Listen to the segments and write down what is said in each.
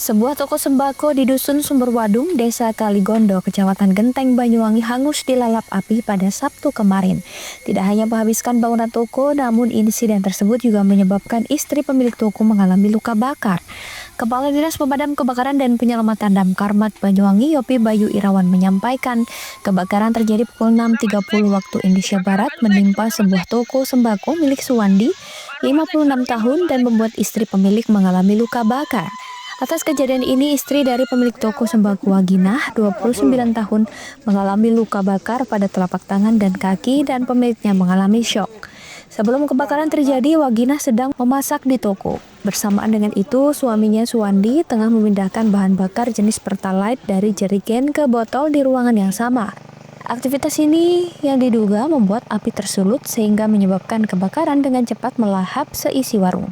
Sebuah toko sembako di Dusun Sumberwadung, Desa Kaligondo, Kecamatan Genteng, Banyuwangi hangus dilalap api pada Sabtu kemarin. Tidak hanya menghabiskan bangunan toko, namun insiden tersebut juga menyebabkan istri pemilik toko mengalami luka bakar. Kepala Dinas Pemadam Kebakaran dan Penyelamatan Damkar Banyuwangi, Yopi Bayu Irawan menyampaikan, kebakaran terjadi pukul 6.30 waktu Indonesia Barat menimpa sebuah toko sembako milik Suwandi, 56 tahun, dan membuat istri pemilik mengalami luka bakar. Atas kejadian ini, istri dari pemilik toko sembako Waginah, 29 tahun, mengalami luka bakar pada telapak tangan dan kaki, dan pemiliknya mengalami syok. Sebelum kebakaran terjadi, Waginah sedang memasak di toko. Bersamaan dengan itu, suaminya Suwandi tengah memindahkan bahan bakar jenis Pertalite dari jerigen ke botol di ruangan yang sama. Aktivitas ini yang diduga membuat api tersulut sehingga menyebabkan kebakaran dengan cepat melahap seisi warung.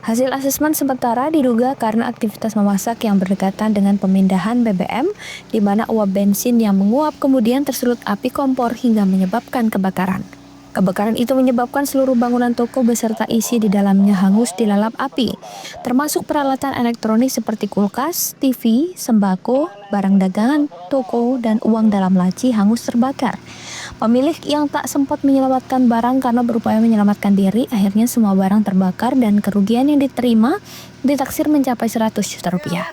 Hasil asesmen sementara diduga karena aktivitas memasak yang berdekatan dengan pemindahan BBM, di mana uap bensin yang menguap kemudian tersulut api kompor hingga menyebabkan kebakaran. Kebakaran itu menyebabkan seluruh bangunan toko beserta isi di dalamnya hangus dilalap api, termasuk peralatan elektronik seperti kulkas, TV, sembako, barang dagangan, toko, dan uang dalam laci hangus terbakar. Pemilik yang tak sempat menyelamatkan barang karena berupaya menyelamatkan diri, akhirnya semua barang terbakar dan kerugian yang diterima ditaksir mencapai 100 juta rupiah.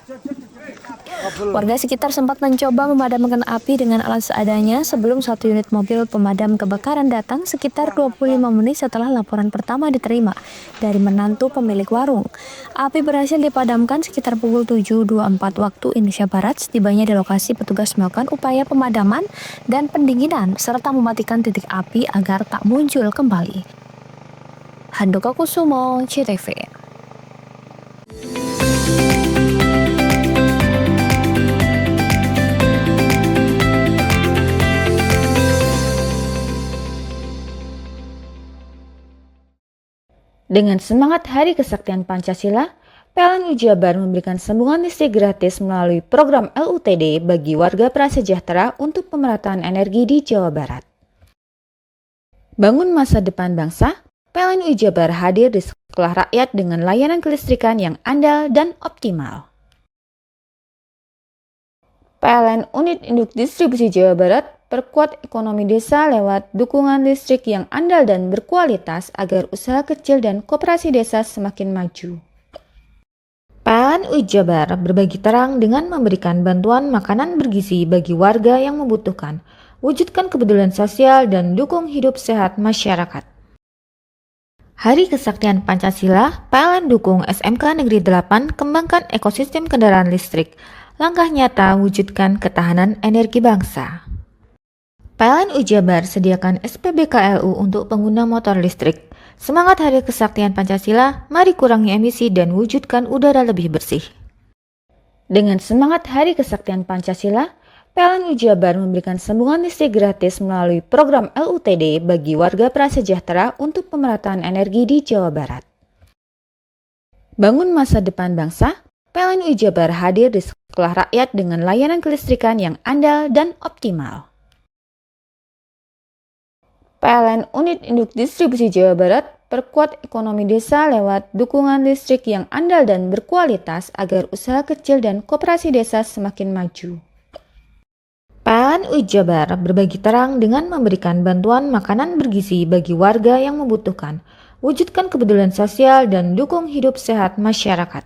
Warga sekitar sempat mencoba memadamkan api dengan alat seadanya sebelum satu unit mobil pemadam kebakaran datang sekitar 25 menit setelah laporan pertama diterima dari menantu pemilik warung. Api berhasil dipadamkan sekitar pukul 7.24 waktu Indonesia Barat. Setibanya di lokasi, petugas melakukan upaya pemadaman dan pendinginan serta mematikan titik api agar tak muncul kembali. Handoko Kusumo, CTV. Dengan semangat Hari Kesaktian Pancasila, PLN Jabar memberikan sambungan listrik gratis melalui program LUTD bagi warga prasejahtera untuk pemerataan energi di Jawa Barat. Bangun masa depan bangsa, PLN Jabar hadir di sekolah rakyat dengan layanan kelistrikan yang andal dan optimal. PLN Unit Induk Distribusi Jawa Barat perkuat ekonomi desa lewat dukungan listrik yang andal dan berkualitas agar usaha kecil dan koperasi desa semakin maju. PLN Jabar berbagi terang dengan memberikan bantuan makanan bergizi bagi warga yang membutuhkan, wujudkan kepedulian sosial dan dukung hidup sehat masyarakat. Hari Kesaktian Pancasila, PLN dukung SMK Negeri 8 kembangkan ekosistem kendaraan listrik, langkah nyata wujudkan ketahanan energi bangsa. PLN Jabar sediakan SPBKLU untuk pengguna motor listrik. Semangat Hari Kesaktian Pancasila, mari kurangi emisi dan wujudkan udara lebih bersih. Dengan semangat Hari Kesaktian Pancasila, PLN Jabar memberikan sambungan listrik gratis melalui program LUTD bagi warga prasejahtera untuk pemerataan energi di Jawa Barat. Bangun masa depan bangsa, PLN Jabar hadir di sekolah rakyat dengan layanan kelistrikan yang andal dan optimal. PLN Unit Induk Distribusi Jawa Barat perkuat ekonomi desa lewat dukungan listrik yang andal dan berkualitas agar usaha kecil dan koperasi desa semakin maju. PLN Jabar berbagi terang dengan memberikan bantuan makanan bergizi bagi warga yang membutuhkan, wujudkan kepedulian sosial dan dukung hidup sehat masyarakat.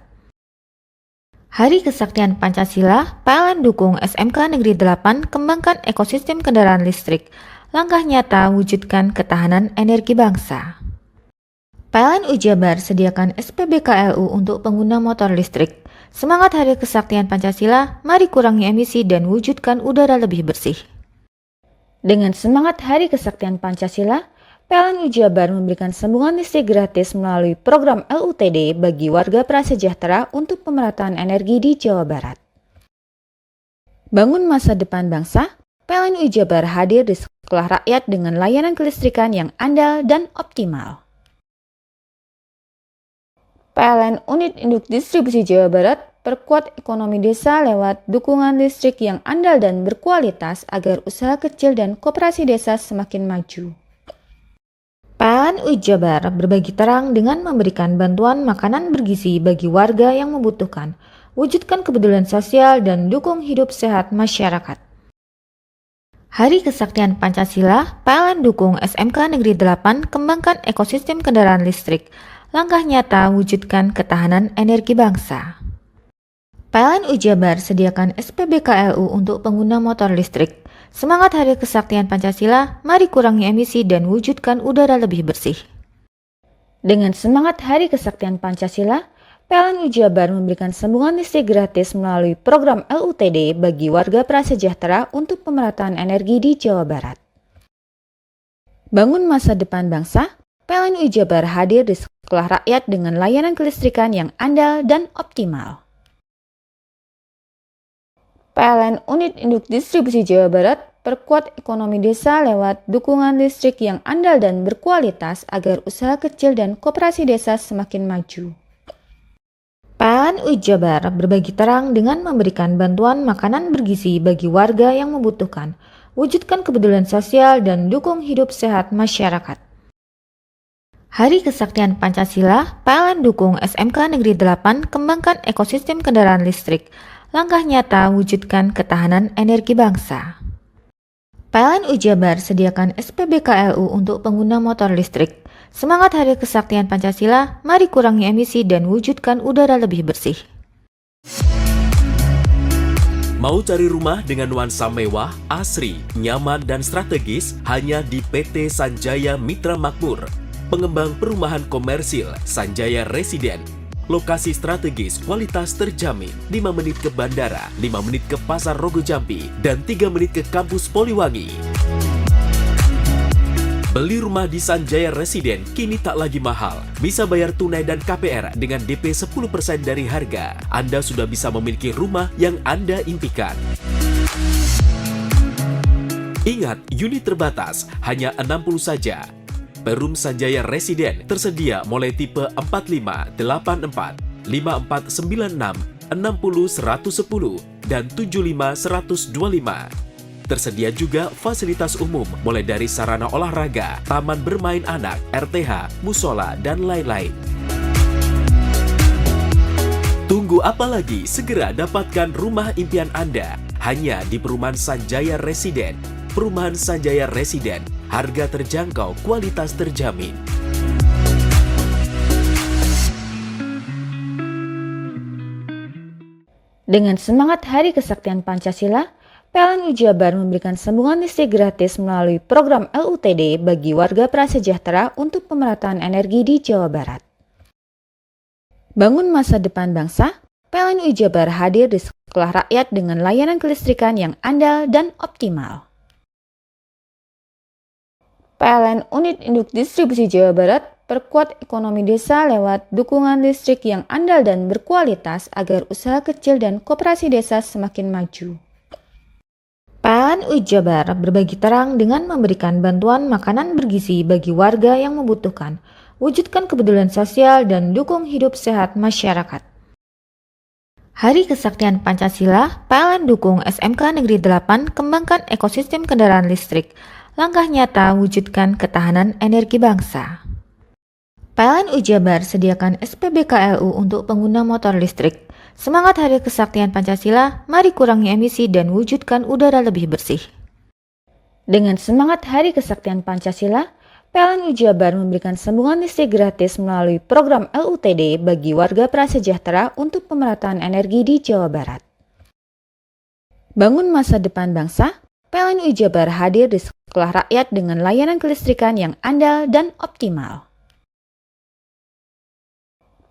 Hari Kesaktian Pancasila, PLN dukung SMK Negeri 8 kembangkan ekosistem kendaraan listrik, langkah nyata wujudkan ketahanan energi bangsa. PLN Jabar sediakan SPBKLU untuk pengguna motor listrik. Semangat Hari Kesaktian Pancasila, mari kurangi emisi dan wujudkan udara lebih bersih. Dengan semangat Hari Kesaktian Pancasila, PLN Jabar memberikan sambungan listrik gratis melalui program LUTD bagi warga prasejahtera untuk pemerataan energi di Jawa Barat. Bangun masa depan bangsa, PLN Jabar hadir di sekolah rakyat dengan layanan kelistrikan yang andal dan optimal. PLN Unit Induk Distribusi Jawa Barat perkuat ekonomi desa lewat dukungan listrik yang andal dan berkualitas agar usaha kecil dan koperasi desa semakin maju. PLN Jabar berbagi terang dengan memberikan bantuan makanan bergizi bagi warga yang membutuhkan, wujudkan kepedulian sosial dan dukung hidup sehat masyarakat. Hari Kesaktian Pancasila, PLN dukung SMK Negeri 8 kembangkan ekosistem kendaraan listrik, langkah nyata wujudkan ketahanan energi bangsa. PLN Jabar sediakan SPBKLU untuk pengguna motor listrik. Semangat Hari Kesaktian Pancasila, mari kurangi emisi dan wujudkan udara lebih bersih. Dengan semangat Hari Kesaktian Pancasila, PLN Jabar memberikan sambungan listrik gratis melalui program LUTD bagi warga prasejahtera untuk pemerataan energi di Jawa Barat. Bangun masa depan bangsa, PLN Jabar hadir di sekolah rakyat dengan layanan kelistrikan yang andal dan optimal. PLN Unit Induk Distribusi Jawa Barat perkuat ekonomi desa lewat dukungan listrik yang andal dan berkualitas agar usaha kecil dan koperasi desa semakin maju. PLN Jabar berbagi terang dengan memberikan bantuan makanan bergizi bagi warga yang membutuhkan, wujudkan kepedulian sosial dan dukung hidup sehat masyarakat. Hari Kesaktian Pancasila, PLN dukung SMK Negeri 8 kembangkan ekosistem kendaraan listrik, langkah nyata wujudkan ketahanan energi bangsa. PLN Jabar sediakan SPBKLU untuk pengguna motor listrik. Semangat Hari Kesaktian Pancasila, mari kurangi emisi dan wujudkan udara lebih bersih. Mau cari rumah dengan nuansa mewah, asri, nyaman, dan strategis hanya di PT Sanjaya Mitra Makmur. Pengembang perumahan komersil Sanjaya Residen. Lokasi strategis, kualitas terjamin, 5 menit ke bandara, 5 menit ke Pasar Rogo Jampi, dan 3 menit ke kampus Poliwangi. Beli rumah di Sanjaya Residen kini tak lagi mahal. Bisa bayar tunai dan KPR dengan DP 10% dari harga. Anda sudah bisa memiliki rumah yang Anda impikan. Ingat, unit terbatas, hanya 60 saja. Perum Sanjaya Residen tersedia mulai tipe 45, 84, 5496, 60 110, dan 75 125. Tersedia juga fasilitas umum mulai dari sarana olahraga, taman bermain anak, RTH, musola, dan lain-lain. Tunggu apa lagi? Segera dapatkan rumah impian Anda hanya di Perumahan Sanjaya Residen. Perumahan Sanjaya Residen, harga terjangkau, kualitas terjamin. Dengan semangat Hari Kesaktian Pancasila, PLN Jabar memberikan sambungan listrik gratis melalui program LUTD bagi warga prasejahtera untuk pemerataan energi di Jawa Barat. Bangun masa depan bangsa, PLN Jabar hadir di sekolah rakyat dengan layanan kelistrikan yang andal dan optimal. PLN Unit Induk Distribusi Jawa Barat perkuat ekonomi desa lewat dukungan listrik yang andal dan berkualitas agar usaha kecil dan koperasi desa semakin maju. PLN Jabar berbagi terang dengan memberikan bantuan makanan bergizi bagi warga yang membutuhkan, wujudkan kepedulian sosial dan dukung hidup sehat masyarakat. Hari Kesaktian Pancasila, PLN dukung SMK Negeri 8 kembangkan ekosistem kendaraan listrik, langkah nyata wujudkan ketahanan energi bangsa. PLN Jabar sediakan SPBKLU untuk pengguna motor listrik. Semangat Hari Kesaktian Pancasila, mari kurangi emisi dan wujudkan udara lebih bersih. Dengan semangat Hari Kesaktian Pancasila, PLN Jabar memberikan sambungan listrik gratis melalui program LUTD bagi warga prasejahtera untuk pemerataan energi di Jawa Barat. Bangun masa depan bangsa, PLN Jabar hadir di sekolah rakyat dengan layanan kelistrikan yang andal dan optimal.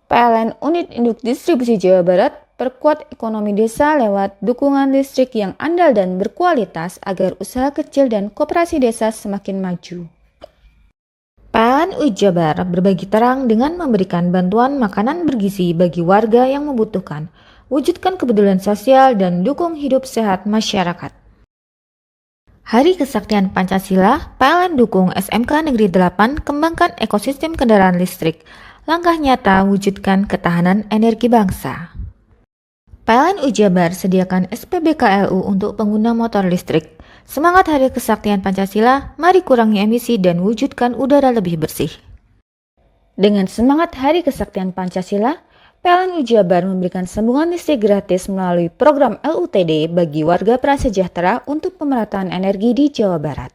PLN Unit Induk Distribusi Jawa Barat perkuat ekonomi desa lewat dukungan listrik yang andal dan berkualitas agar usaha kecil dan koperasi desa semakin maju. PLN UI Jabar berbagi terang dengan memberikan bantuan makanan bergizi bagi warga yang membutuhkan, wujudkan kepedulian sosial dan dukung hidup sehat masyarakat. Hari Kesaktian Pancasila, PLN dukung SMK Negeri 8 kembangkan ekosistem kendaraan listrik, langkah nyata wujudkan ketahanan energi bangsa. PLN UI Jabar sediakan SPBKLU untuk pengguna motor listrik. Semangat Hari Kesaktian Pancasila, mari kurangi emisi dan wujudkan udara lebih bersih. Dengan semangat Hari Kesaktian Pancasila, PLN UI Jabar memberikan sambungan listrik gratis melalui program LUTD bagi warga prasejahtera untuk pemerataan energi di Jawa Barat.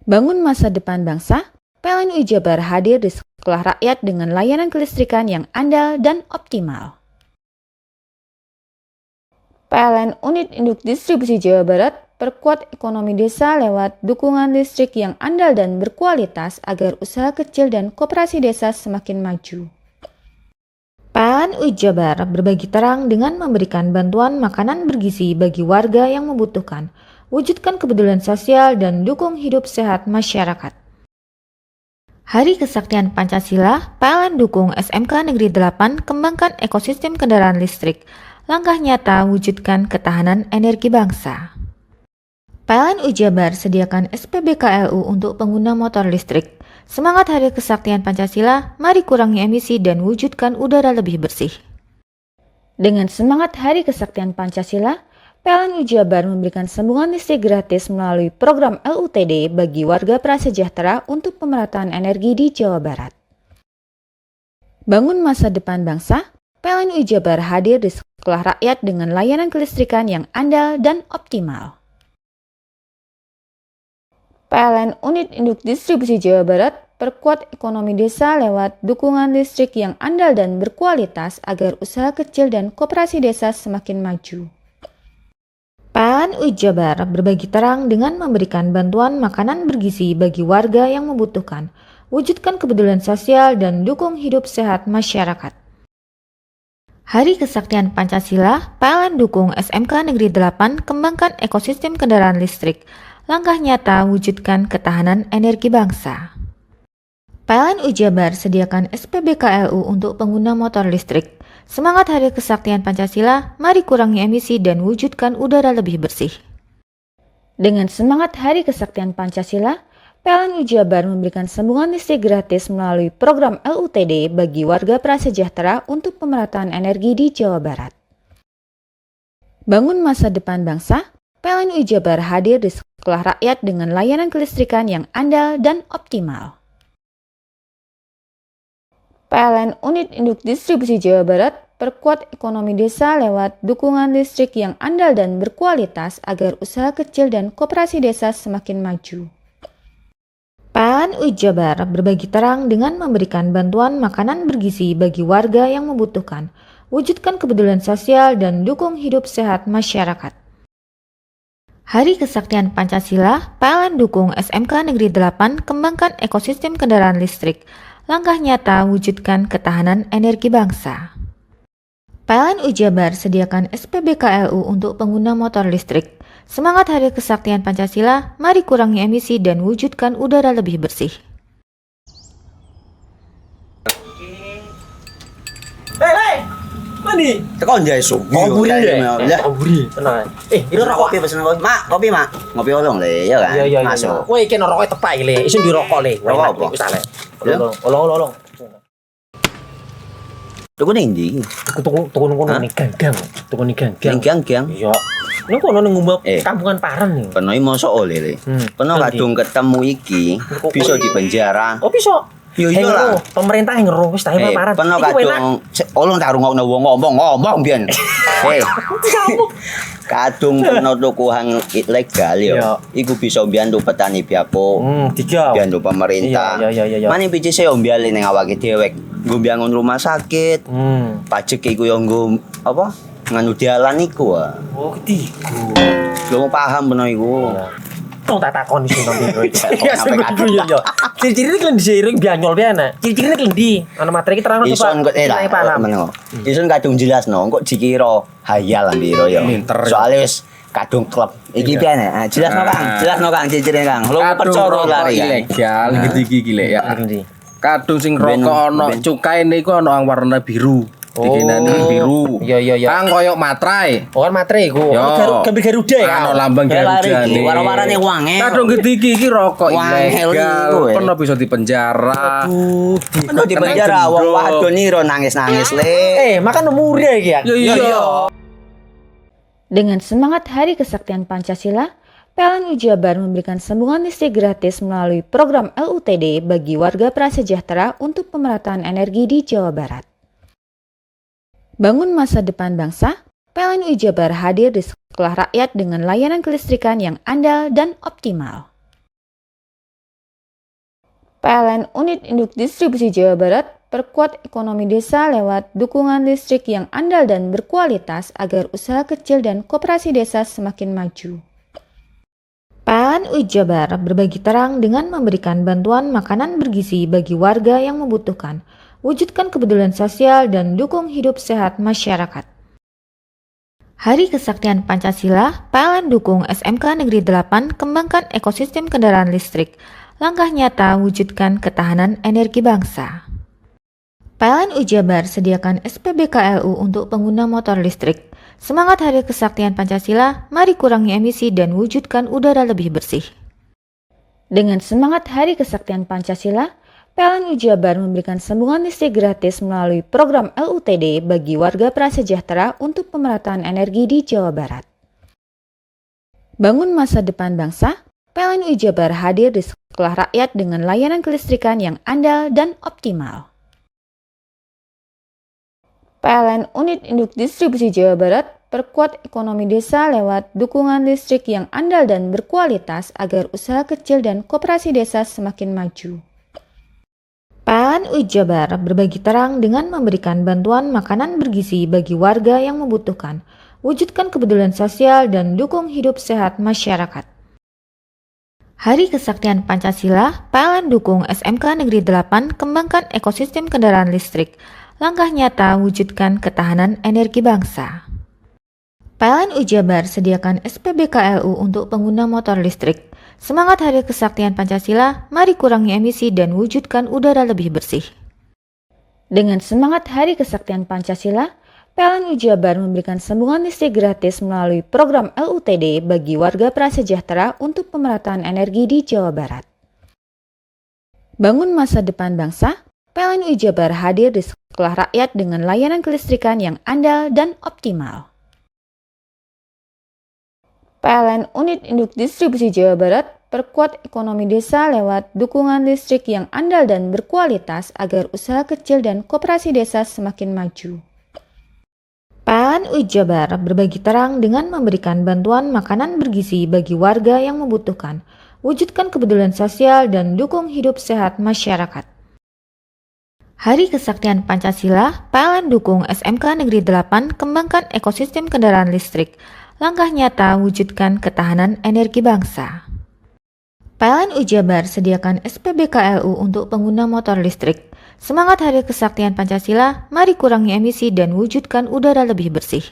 Bangun masa depan bangsa, PLN UI Jabar hadir di sekolah rakyat dengan layanan kelistrikan yang andal dan optimal. PLN Unit Induk Distribusi Jawa Barat perkuat ekonomi desa lewat dukungan listrik yang andal dan berkualitas agar usaha kecil dan koperasi desa semakin maju. PLN UI Jabar berbagi terang dengan memberikan bantuan makanan bergizi bagi warga yang membutuhkan, wujudkan kepedulian sosial dan dukung hidup sehat masyarakat. Hari Kesaktian Pancasila, PLN dukung SMK Negeri 8 kembangkan ekosistem kendaraan listrik, langkah nyata wujudkan ketahanan energi bangsa. PLN UI Jabar sediakan SPBKLU untuk pengguna motor listrik. Semangat Hari Kesaktian Pancasila, mari kurangi emisi dan wujudkan udara lebih bersih. Dengan semangat Hari Kesaktian Pancasila, PLN UI Jabar memberikan sambungan listrik gratis melalui program LUTD bagi warga prasejahtera untuk pemerataan energi di Jawa Barat. Bangun masa depan bangsa, PLN UI Jabar hadir di sekolah rakyat dengan layanan kelistrikan yang andal dan optimal. PLN Unit Induk Distribusi Jawa Barat perkuat ekonomi desa lewat dukungan listrik yang andal dan berkualitas agar usaha kecil dan koperasi desa semakin maju. PLN UI Jabar berbagi terang dengan memberikan bantuan makanan bergizi bagi warga yang membutuhkan, wujudkan kepedulian sosial dan dukung hidup sehat masyarakat. Hari Kesaktian Pancasila, PLN dukung SMK Negeri 8 kembangkan ekosistem kendaraan listrik, langkah nyata wujudkan ketahanan energi bangsa. PLN UI Jabar sediakan SPBKLU untuk pengguna motor listrik. Semangat Hari Kesaktian Pancasila, mari kurangi emisi dan wujudkan udara lebih bersih. Dengan semangat Hari Kesaktian Pancasila, PLN UI Jabar memberikan sambungan listrik gratis melalui program LUTD bagi warga prasejahtera untuk pemerataan energi di Jawa Barat. Bangun masa depan bangsa, PLN UI Jabar hadir di sekolah rakyat dengan layanan kelistrikan yang andal dan optimal. PLN Unit Induk Distribusi Jawa Barat perkuat ekonomi desa lewat dukungan listrik yang andal dan berkualitas agar usaha kecil dan koperasi desa semakin maju. PLN UI Jabar berbagi terang dengan memberikan bantuan makanan bergizi bagi warga yang membutuhkan, wujudkan kepedulian sosial dan dukung hidup sehat masyarakat. Hari Kesaktian Pancasila, PLN dukung SMK Negeri 8 kembangkan ekosistem kendaraan listrik, langkah nyata wujudkan ketahanan energi bangsa. PLN UI Jabar sediakan SPBKLU untuk pengguna motor listrik. Semangat Hari Kesaktian Pancasila, mari kurangi emisi dan wujudkan udara lebih bersih. Hei, mandi. Tekan jaya sugi. Koburi ya. ya. Koburi. Tenang. Ini rokok kopi pesen kopi. Mak, kopi, Mak. Ngopi olong le, ya kan? Iya. Masuk. Woi, iki rokoknya tepak iki le. Isin dirokok le. Rokok apa? Wis ale. Ya. Olong. Tuku ning ndi? Tuku nunggu ning ganggang. Tuku ning ganggang. Gang-gang. Iya. Ning kono ning ngumbah Eh. kampungan Paren nih. Kena mosok oleh le. Kena Nanti. kadung ketemu iki bisa dipenjara. Oh, bisa. Yo iya lah. Pemerintah yang ngeru wis tahe Paren. Kena Iki enak. kadung olong tak rungokno wong ngomong biyen. Kadung kena tukuhan ilegal Iya. yo. Iku bisa mbiyantu petani biako. Tiga. Mbiyantu pemerintah. Iya. Mane pici saya mbiale ning awake dewek. Nggo mbiangun rumah sakit. Pajak iku yo nggo apa? Nganu dalan iku ah. Oh, ketiga. Lu paham bener iku. Tong tak takon sing nang biro iki. Iya, sampe Iya. Ciri-cirine klien diseiring bianyol piye ana. Ciricirine klendi. Ana materi ki terang Ison kok Nilai paham. meneng. Ison kadung jelasno, kok dikira hayal ambiro ya. Pinter. Soale wis kadung klub. Iki piye nek? Ah, jelas no Kang, jelas no Kang cicire Kang. Lu Kadung percaya rokok lari Kang. ilegal iki lek ya. Ngendi? Kadung sing rokok ono cukai niku ono yang warna biru. Dikinani biru. Iya. Kang koyo matrai. Oh kan matre iku. Yo. Gambar Garuda ya. Ono lambang Garuda Iki nih. warna-warnane wangi. Kadung gede iki rokok Wangel ilegal. iku, ya. Pernah bisa dipenjara. Aduh di penjara wong wadon niro nangis-nangis le. Makan umur ya iki ya. Iya. Dengan semangat Hari Kesaktian Pancasila, PLN Jabar memberikan sambungan listrik gratis melalui program LUTD bagi warga prasejahtera untuk pemerataan energi di Jawa Barat. Bangun masa depan bangsa, PLN Jabar hadir di sekolah rakyat dengan layanan kelistrikan yang andal dan optimal. PLN Unit Induk Distribusi Jawa Barat perkuat ekonomi desa lewat dukungan listrik yang andal dan berkualitas agar usaha kecil dan koperasi desa semakin maju. PLN Jabar berbagi terang dengan memberikan bantuan makanan bergizi bagi warga yang membutuhkan, wujudkan kepedulian sosial dan dukung hidup sehat masyarakat. Hari Kesaktian Pancasila, PLN dukung SMK Negeri 8 kembangkan ekosistem kendaraan listrik. Langkah nyata wujudkan ketahanan energi bangsa. PLN Jabar sediakan SPBKLU untuk pengguna motor listrik. Semangat Hari Kesaktian Pancasila, mari kurangi emisi dan wujudkan udara lebih bersih. Dengan semangat Hari Kesaktian Pancasila, PLN Jabar memberikan sambungan listrik gratis melalui program LUTD bagi warga prasejahtera untuk pemerataan energi di Jawa Barat. Bangun masa depan bangsa, PLN Jabar hadir di sekolah rakyat dengan layanan kelistrikan yang andal dan optimal. PLN Unit Induk Distribusi Jawa Barat perkuat ekonomi desa lewat dukungan listrik yang andal dan berkualitas agar usaha kecil dan koperasi desa semakin maju. PLN Jabar berbagi terang dengan memberikan bantuan makanan bergizi bagi warga yang membutuhkan, wujudkan kepedulian sosial dan dukung hidup sehat masyarakat. Hari Kesaktian Pancasila, PLN dukung SMK Negeri 8 kembangkan ekosistem kendaraan listrik. Langkah nyata wujudkan ketahanan energi bangsa. PLN Jabar sediakan SPBKLU untuk pengguna motor listrik. Semangat Hari Kesaktian Pancasila, mari kurangi emisi dan wujudkan udara lebih bersih. Dengan semangat Hari Kesaktian Pancasila, PLN Jabar memberikan sambungan listrik gratis melalui program LUTD bagi warga prasejahtera untuk pemerataan energi di Jawa Barat. Bangun masa depan bangsa, PLN Jabar hadir di sekolah rakyat dengan layanan kelistrikan yang andal dan optimal. PLN Unit Induk Distribusi Jawa Barat perkuat ekonomi desa lewat dukungan listrik yang andal dan berkualitas agar usaha kecil dan koperasi desa semakin maju. PLN Jabar berbagi terang dengan memberikan bantuan makanan bergizi bagi warga yang membutuhkan, wujudkan kepedulian sosial dan dukung hidup sehat masyarakat. Hari Kesaktian Pancasila, PLN dukung SMK Negeri 8 kembangkan ekosistem kendaraan listrik. Langkah nyata wujudkan ketahanan energi bangsa. PLN Jabar sediakan SPBKLU untuk pengguna motor listrik. Semangat Hari Kesaktian Pancasila, mari kurangi emisi dan wujudkan udara lebih bersih.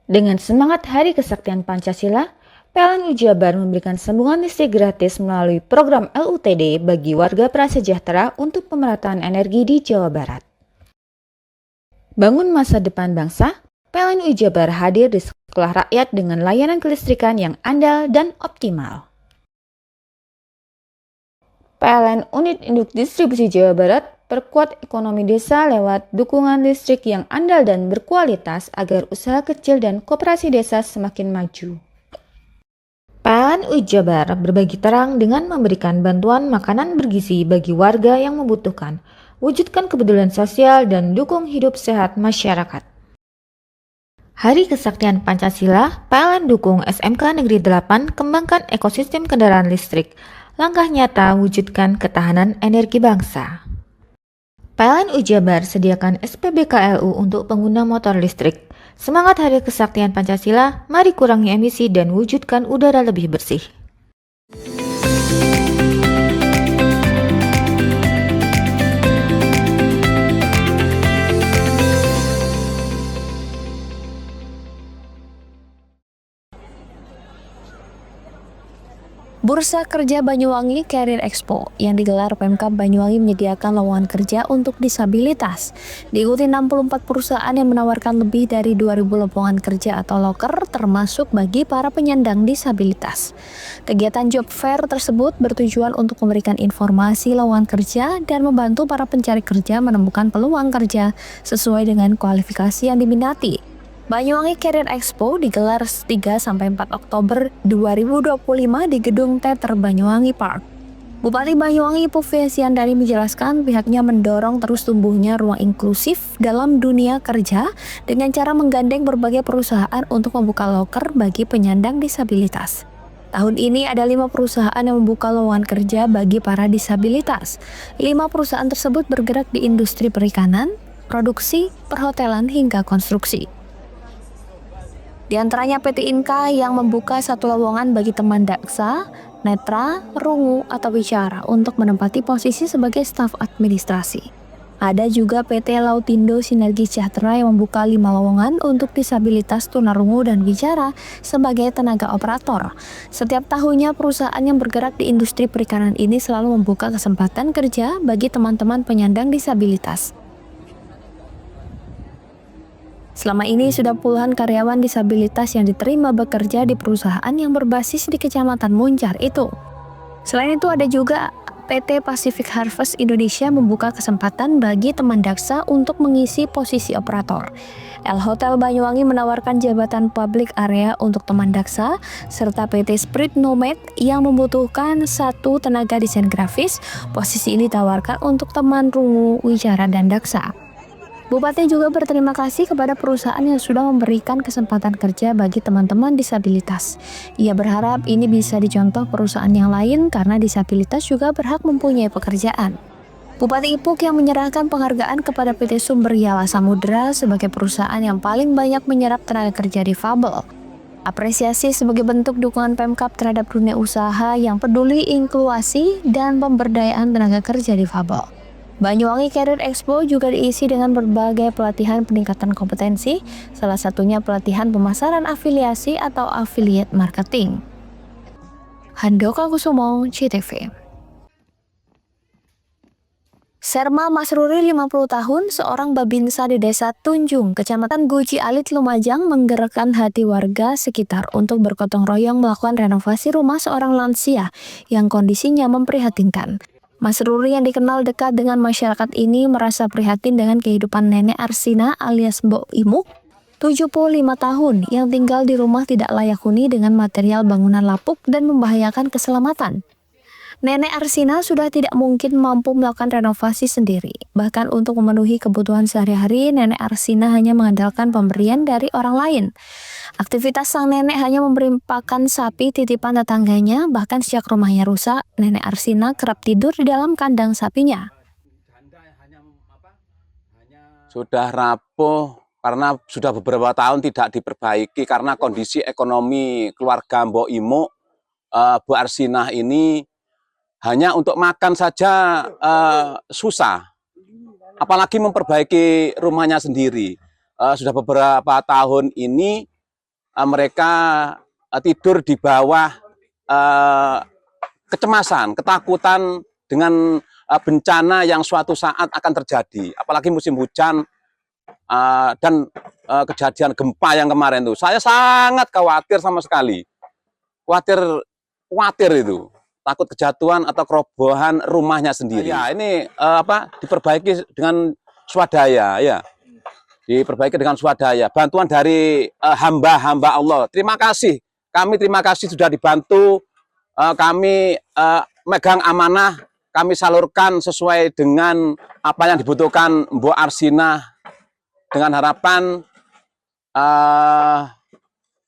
Dengan semangat Hari Kesaktian Pancasila, PLN Jabar memberikan sambungan listrik gratis melalui program LUTD bagi warga prasejahtera untuk pemerataan energi di Jawa Barat. Bangun masa depan bangsa, PLN Jabar hadir di sekolah rakyat dengan layanan kelistrikan yang andal dan optimal. PLN Unit Induk Distribusi Jawa Barat perkuat ekonomi desa lewat dukungan listrik yang andal dan berkualitas agar usaha kecil dan koperasi desa semakin maju. PLN Jabar berbagi terang dengan memberikan bantuan makanan bergizi bagi warga yang membutuhkan, wujudkan kepedulian sosial dan dukung hidup sehat masyarakat. Hari Kesaktian Pancasila, PLN dukung SMK Negeri 8 kembangkan ekosistem kendaraan listrik. Langkah nyata wujudkan ketahanan energi bangsa. PLN Jabar sediakan SPBKLU untuk pengguna motor listrik. Semangat Hari Kesaktian Pancasila, mari kurangi emisi dan wujudkan udara lebih bersih. Bursa Kerja Banyuwangi Career Expo yang digelar Pemkab Banyuwangi menyediakan lowongan kerja untuk disabilitas. Diikuti 64 perusahaan yang menawarkan lebih dari 2.000 lowongan kerja atau loker termasuk bagi para penyandang disabilitas. Kegiatan job fair tersebut bertujuan untuk memberikan informasi lowongan kerja dan membantu para pencari kerja menemukan peluang kerja sesuai dengan kualifikasi yang diminati. Banyuwangi Career Expo digelar 3-4 Oktober 2025 di Gedung Teater Banyuwangi Park. Bupati Banyuwangi Pufiasiandari menjelaskan pihaknya mendorong terus tumbuhnya ruang inklusif dalam dunia kerja dengan cara menggandeng berbagai perusahaan untuk membuka loker bagi penyandang disabilitas. Tahun ini ada 5 perusahaan yang membuka lowongan kerja bagi para disabilitas. 5 perusahaan tersebut bergerak di industri perikanan, produksi, perhotelan hingga konstruksi. Di antaranya PT Inka yang membuka 1 lowongan bagi teman daksa, netra, rungu, atau bicara untuk menempati posisi sebagai staf administrasi. Ada juga PT Lautindo Sinergi Sejahtera yang membuka 5 lowongan untuk disabilitas tunarungu dan bicara sebagai tenaga operator. Setiap tahunnya perusahaan yang bergerak di industri perikanan ini selalu membuka kesempatan kerja bagi teman-teman penyandang disabilitas. Selama ini sudah puluhan karyawan disabilitas yang diterima bekerja di perusahaan yang berbasis di Kecamatan Muncar itu. Selain itu ada juga PT Pacific Harvest Indonesia membuka kesempatan bagi teman daksa untuk mengisi posisi operator. El Hotel Banyuwangi menawarkan jabatan public area untuk teman daksa, serta PT Spirit Nomad yang membutuhkan 1 tenaga desain grafis. Posisi ini ditawarkan untuk teman rungu, wicara, dan daksa. Bupati juga berterima kasih kepada perusahaan yang sudah memberikan kesempatan kerja bagi teman-teman disabilitas. Ia berharap ini bisa dicontoh perusahaan yang lain karena disabilitas juga berhak mempunyai pekerjaan. Bupati Ipuk yang menyerahkan penghargaan kepada PT Sumberyala Samudra sebagai perusahaan yang paling banyak menyerap tenaga kerja difabel. Apresiasi sebagai bentuk dukungan Pemkab terhadap dunia usaha yang peduli inklusi dan pemberdayaan tenaga kerja difabel. Banyuwangi Career Expo juga diisi dengan berbagai pelatihan peningkatan kompetensi, salah satunya pelatihan pemasaran afiliasi atau affiliate marketing. Handoko Kusumo, CTV. Serma Masruri 50 tahun, seorang babinsa di Desa Tunjung, Kecamatan Guci Alit, Lumajang menggerakkan hati warga sekitar untuk bergotong royong melakukan renovasi rumah seorang lansia yang kondisinya memprihatinkan. Mas Ruri yang dikenal dekat dengan masyarakat ini merasa prihatin dengan kehidupan Nenek Arsina alias Mbok Imuk, 75 tahun yang tinggal di rumah tidak layak huni dengan material bangunan lapuk dan membahayakan keselamatan. Nenek Arsina sudah tidak mungkin mampu melakukan renovasi sendiri. Bahkan untuk memenuhi kebutuhan sehari-hari, Nenek Arsina hanya mengandalkan pemberian dari orang lain. Aktivitas sang nenek hanya memberi pakan sapi titipan tetangganya, bahkan sejak rumahnya rusak, Nenek Arsina kerap tidur di dalam kandang sapinya. Sudah rapuh karena sudah beberapa tahun tidak diperbaiki karena kondisi ekonomi keluarga Mbok Imuk, Bu Arsinah ini hanya untuk makan saja susah, apalagi memperbaiki rumahnya sendiri. Sudah beberapa tahun ini mereka tidur di bawah kecemasan, ketakutan dengan bencana yang suatu saat akan terjadi. Apalagi musim hujan dan kejadian gempa yang kemarin itu. Saya sangat khawatir sama sekali. Khawatir itu. Takut kejatuhan atau kerobohan rumahnya sendiri. Ya, ini diperbaiki dengan swadaya ya. Diperbaiki dengan swadaya. Bantuan dari hamba-hamba Allah. Terima kasih. Kami terima kasih sudah dibantu. Kami megang amanah, kami salurkan sesuai dengan apa yang dibutuhkan Mbok Arsinah dengan harapan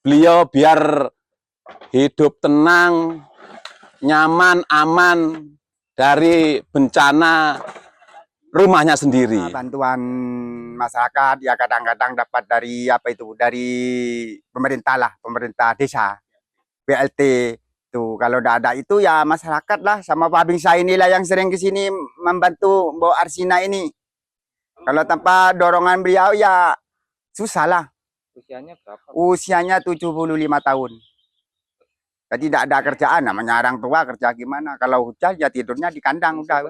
beliau biar hidup tenang, nyaman, aman dari bencana rumahnya sendiri. Bantuan masyarakat ya kadang-kadang dapat dari dari pemerintah lah, pemerintah desa, BLT tuh. Kalau udah ada itu ya masyarakat lah sama Pak Bingsa inilah yang sering kesini membantu Mbok Arsina ini. Kalau tanpa dorongan beliau ya susah lah. Usianya berapa? Usianya 75 tahun. Jadi tidak ada kerjaan, namanya orang tua kerja gimana? Kalau hujan ya tidurnya di kandang udah.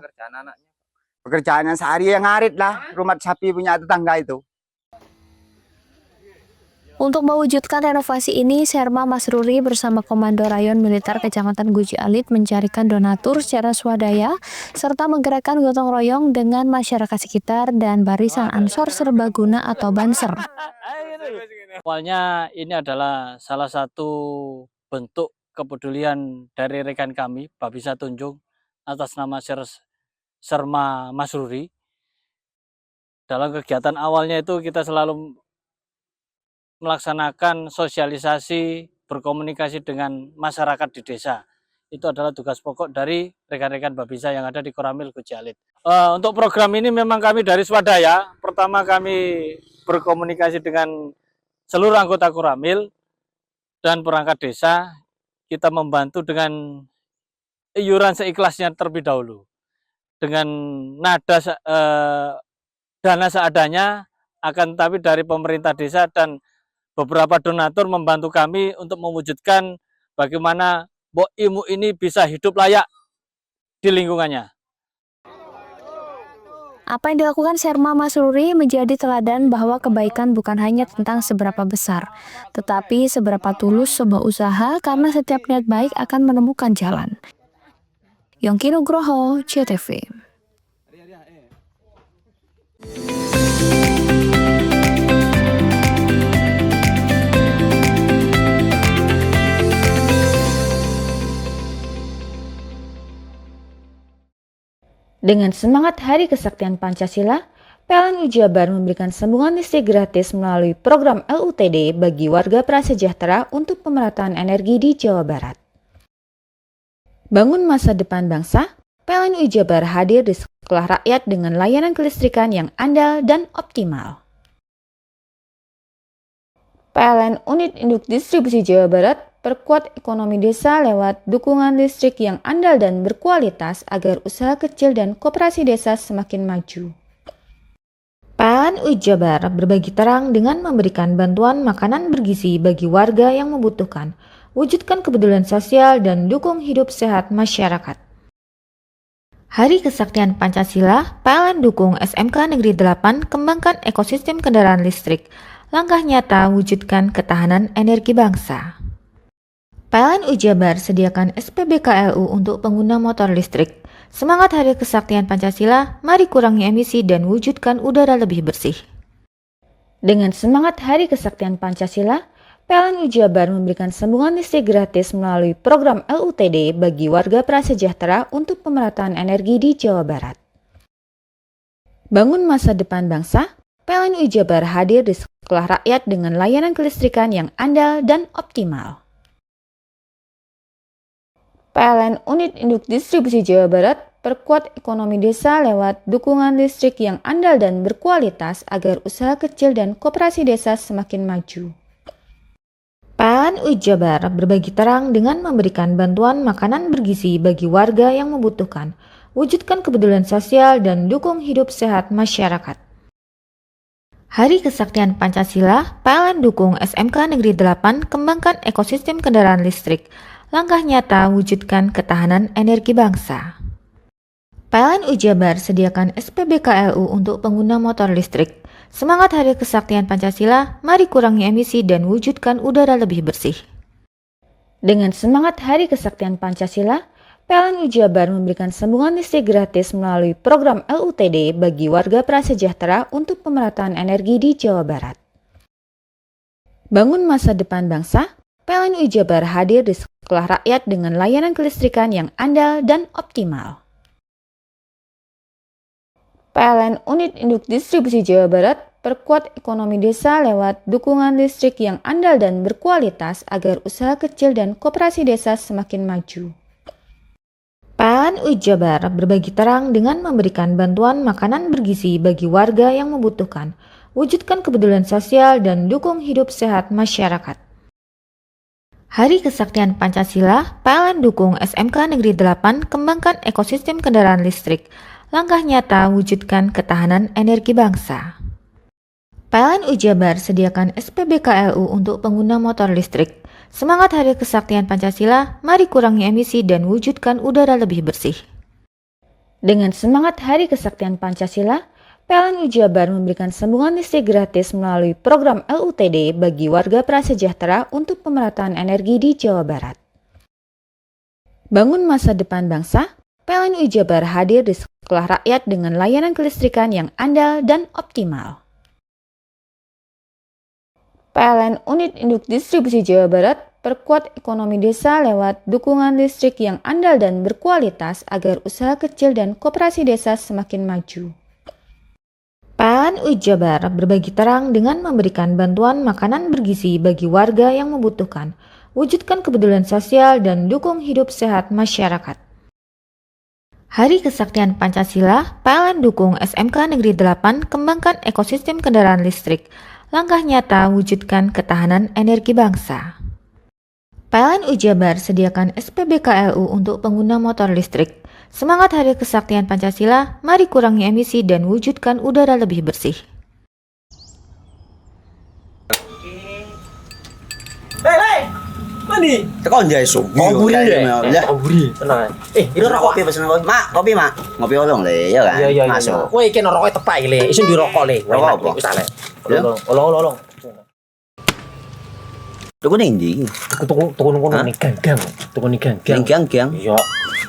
Pekerjaannya sehari yang ngarit lah, rumah sapi punya tetangga itu. Untuk mewujudkan renovasi ini, Serma Masruri bersama Komando Rayon Militer Kecamatan Guji Alit mencarikan donatur secara swadaya serta menggerakkan gotong royong dengan masyarakat sekitar dan barisan Ansor Serbaguna atau Banser. Awalnya ini adalah salah satu bentuk kepedulian dari rekan kami, Babisa Tunjung, atas nama Serma Masruri. Dalam kegiatan awalnya itu kita selalu melaksanakan sosialisasi, berkomunikasi dengan masyarakat di desa. Itu adalah tugas pokok dari rekan-rekan Babisa yang ada di Koramil Guji Alit. Untuk program ini memang kami dari swadaya. Pertama kami berkomunikasi dengan seluruh anggota Koramil dan perangkat desa. Kita membantu dengan iuran seikhlasnya terlebih dahulu. Dengan nada dana seadanya, akan tetapi dari pemerintah desa dan beberapa donatur membantu kami untuk mewujudkan bagaimana Mbok Imu ini bisa hidup layak di lingkungannya. Apa yang dilakukan Serma Masruri menjadi teladan bahwa kebaikan bukan hanya tentang seberapa besar, tetapi seberapa tulus sebuah usaha karena setiap niat baik akan menemukan jalan. Yongki Nugroho, CTV. Dengan semangat Hari Kesaktian Pancasila, PLN Jabar memberikan sambungan listrik gratis melalui program LUTD bagi warga prasejahtera untuk pemerataan energi di Jawa Barat. Bangun masa depan bangsa, PLN Jabar hadir di sekolah rakyat dengan layanan kelistrikan yang andal dan optimal. PLN Unit Induk Distribusi Jawa Barat perkuat ekonomi desa lewat dukungan listrik yang andal dan berkualitas agar usaha kecil dan koperasi desa semakin maju. PLN Jabar berbagi terang dengan memberikan bantuan makanan bergizi bagi warga yang membutuhkan, wujudkan kepedulian sosial dan dukung hidup sehat masyarakat. Hari Kesaktian Pancasila, PLN dukung SMK Negeri 8 kembangkan ekosistem kendaraan listrik, langkah nyata wujudkan ketahanan energi bangsa. PLN Jabar sediakan SPBKLU untuk pengguna motor listrik. Semangat Hari Kesaktian Pancasila, mari kurangi emisi dan wujudkan udara lebih bersih. Dengan semangat Hari Kesaktian Pancasila, PLN Jabar memberikan sambungan listrik gratis melalui program LUTD bagi warga prasejahtera untuk pemerataan energi di Jawa Barat. Bangun masa depan bangsa, PLN Jabar hadir di sekolah rakyat dengan layanan kelistrikan yang andal dan optimal. PLN Unit Induk Distribusi Jawa Barat perkuat ekonomi desa lewat dukungan listrik yang andal dan berkualitas agar usaha kecil dan koperasi desa semakin maju. PLN Jabar berbagi terang dengan memberikan bantuan makanan bergizi bagi warga yang membutuhkan, wujudkan kepedulian sosial dan dukung hidup sehat masyarakat. Hari Kesaktian Pancasila, PLN dukung SMK Negeri 8 kembangkan ekosistem kendaraan listrik, langkah nyata wujudkan ketahanan energi bangsa. PLN Jabar sediakan SPBKLU untuk pengguna motor listrik. Semangat Hari Kesaktian Pancasila, mari kurangi emisi dan wujudkan udara lebih bersih. Dengan semangat Hari Kesaktian Pancasila, PLN Jabar memberikan sambungan listrik gratis melalui program LUTD bagi warga prasejahtera untuk pemerataan energi di Jawa Barat. Bangun masa depan bangsa, PLN Jabar hadir di sekolah rakyat dengan layanan kelistrikan yang andal dan optimal. PLN Unit Induk Distribusi Jawa Barat perkuat ekonomi desa lewat dukungan listrik yang andal dan berkualitas agar usaha kecil dan koperasi desa semakin maju. PLN Jabar berbagi terang dengan memberikan bantuan makanan bergizi bagi warga yang membutuhkan, wujudkan kepedulian sosial dan dukung hidup sehat masyarakat. Hari Kesaktian Pancasila, PLN dukung SMK Negeri 8 kembangkan ekosistem kendaraan listrik, langkah nyata wujudkan ketahanan energi bangsa. PLN Jabar sediakan SPBKLU untuk pengguna motor listrik. Semangat Hari Kesaktian Pancasila, mari kurangi emisi dan wujudkan udara lebih bersih. Dengan semangat Hari Kesaktian Pancasila, PLN Jabar memberikan sambungan listrik gratis melalui program LUTD bagi warga prasejahtera untuk pemerataan energi di Jawa Barat. Bangun masa depan bangsa, PLN Jabar hadir di sekolah rakyat dengan layanan kelistrikan yang andal dan optimal. PLN Unit Induk Distribusi Jawa Barat perkuat ekonomi desa lewat dukungan listrik yang andal dan berkualitas agar usaha kecil dan koperasi desa semakin maju. PLN Jabar berbagi terang dengan memberikan bantuan makanan bergizi bagi warga yang membutuhkan, wujudkan kepedulian sosial dan dukung hidup sehat masyarakat. Hari Kesaktian Pancasila, PLN dukung SMK Negeri 8 kembangkan ekosistem kendaraan listrik. Langkah nyata wujudkan ketahanan energi bangsa. PLN Jabar sediakan SPBKLU untuk pengguna motor listrik. Semangat Hari Kesaktian Pancasila, mari kurangi emisi dan wujudkan udara lebih bersih. Hei, mandi. Tekan jaya su. Ngoburi deh. Ngoburi, tenang. Ini rokok. Kopi pesen kopi. Mak, kopi mak. Ngopi olong le, ya kan? Iya. Masuk. Woi, kena rokoknya tepak le. Isun dirokok le. Rokok apa? Wis ale. Ya? Olong. Tuku ning ndi? Tuku ning gang. Tuku ning gang. Ning gang. Iya.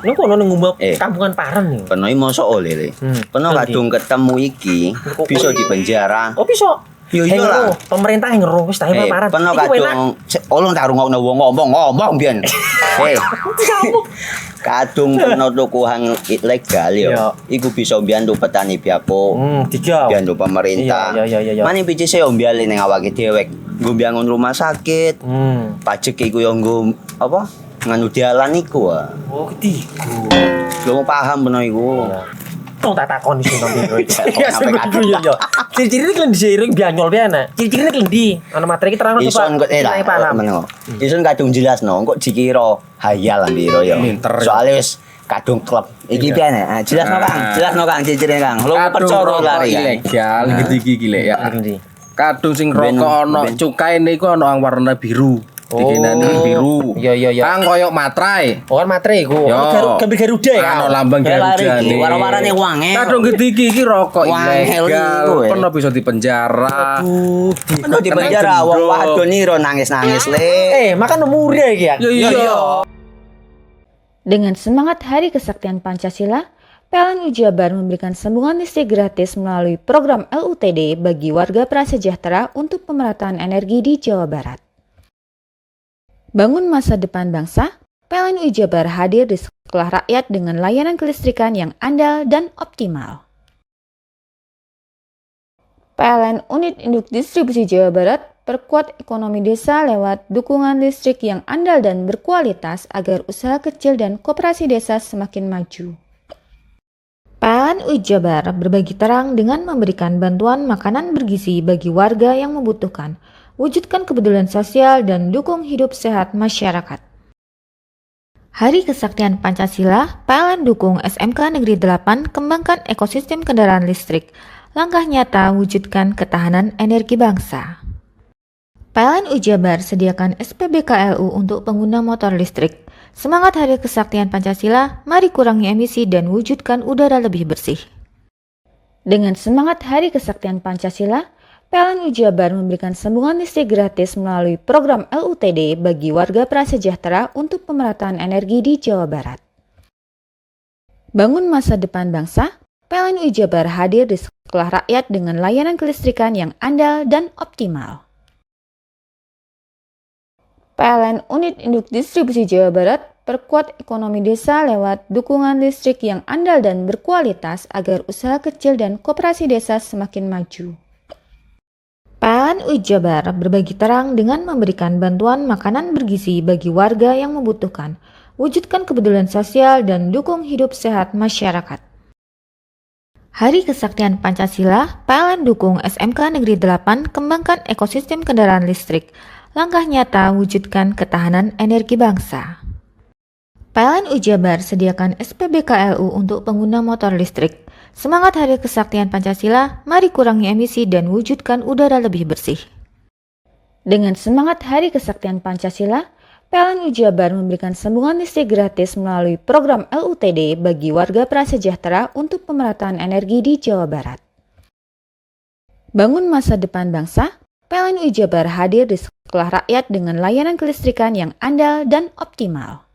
Ning kono ning ngumap Eh. kampungan Paren nih. Peno iki mosok oleh le. Peno Nanti. kadung ketemu iki bisa dipenjara. Oh bisa. Yo iya lah. Pemerintah yang ngeru wis tahe Paren. Peno Iku enak. kadung olong tak rungokno wong ngomong biyen. Kadung peno tuku hang ilegal yo. Iya. Iku bisa mbiyantu petani biako. Tiga. Mbiyantu pemerintah. Iya. Mane pici saya ombyale ning awake dhewe. Nggo mbiyangun rumah sakit. Pajak iku yo nggo apa? Nganu dalan iku. Oh, ketiku. Lu paham peno iku. Tong tak takon iso nang biro iki. Ya, sampe kadung. Iya. Ciri-cirine kan diseiring bianyol piye ana. Ciricirine klendi. Ana materi ki terang Ison kok lah meneng. Ison kadung jelasno kok dikira hayal biro yo. Pinter. Soale wis kadung klub. Iki piye nek? Jelasno Kang ciri-cirine Kang. Lu percaya lari kan. Ilegal iki le ya. Klendi. Kadung sing rokok ana cukaine iku ana warna biru. Dikenani biru. Iya. Kang koyo matrai. Oh kan materi iku. Yo. Gambar Garuda ya. Ano lambang Garuda nih. Wara-warane wange. Kadung iki rokok Wangel ilegal. iku, Pernah bisa dipenjara. Peno di penjara wong wadon iro nangis-nangis le. Makan murah iki ya. Iya. Dengan semangat Hari Kesaktian Pancasila, PLN Jabar memberikan sambungan listrik gratis melalui program LUTD bagi warga prasejahtera untuk pemerataan energi di Jawa Barat. Bangun masa depan bangsa, PLN Jabar hadir di sekolah rakyat dengan layanan kelistrikan yang andal dan optimal. PLN Unit Induk Distribusi Jawa Barat perkuat ekonomi desa lewat dukungan listrik yang andal dan berkualitas agar usaha kecil dan koperasi desa semakin maju. PLN Jabar berbagi terang dengan memberikan bantuan makanan bergizi bagi warga yang membutuhkan, wujudkan kepedulian sosial dan dukung hidup sehat masyarakat. Hari Kesaktian Pancasila, PLN dukung SMK Negeri 8 kembangkan ekosistem kendaraan listrik. Langkah nyata wujudkan ketahanan energi bangsa. PLN Jabar sediakan SPBKLU untuk pengguna motor listrik. Semangat Hari Kesaktian Pancasila, mari kurangi emisi dan wujudkan udara lebih bersih. Dengan semangat Hari Kesaktian Pancasila, PLN Jabar memberikan sambungan listrik gratis melalui program LUTD bagi warga prasejahtera untuk pemerataan energi di Jawa Barat. Bangun masa depan bangsa, PLN Jabar hadir di sekolah rakyat dengan layanan kelistrikan yang andal dan optimal. PLN Unit Induk Distribusi Jawa Barat perkuat ekonomi desa lewat dukungan listrik yang andal dan berkualitas agar usaha kecil dan koperasi desa semakin maju. PLN Jabar berbagi terang dengan memberikan bantuan makanan bergizi bagi warga yang membutuhkan, wujudkan kepedulian sosial dan dukung hidup sehat masyarakat. Hari Kesaktian Pancasila, PLN dukung SMK Negeri 8 kembangkan ekosistem kendaraan listrik. Langkah nyata wujudkan ketahanan energi bangsa. PLN Jabar sediakan SPBKLU untuk pengguna motor listrik. Semangat Hari Kesaktian Pancasila, mari kurangi emisi dan wujudkan udara lebih bersih. Dengan semangat Hari Kesaktian Pancasila, PLN Jabar memberikan sambungan listrik gratis melalui program LUTD bagi warga prasejahtera untuk pemerataan energi di Jawa Barat. Bangun masa depan bangsa, PLN Jabar hadir di sekolah rakyat dengan layanan kelistrikan yang andal dan optimal.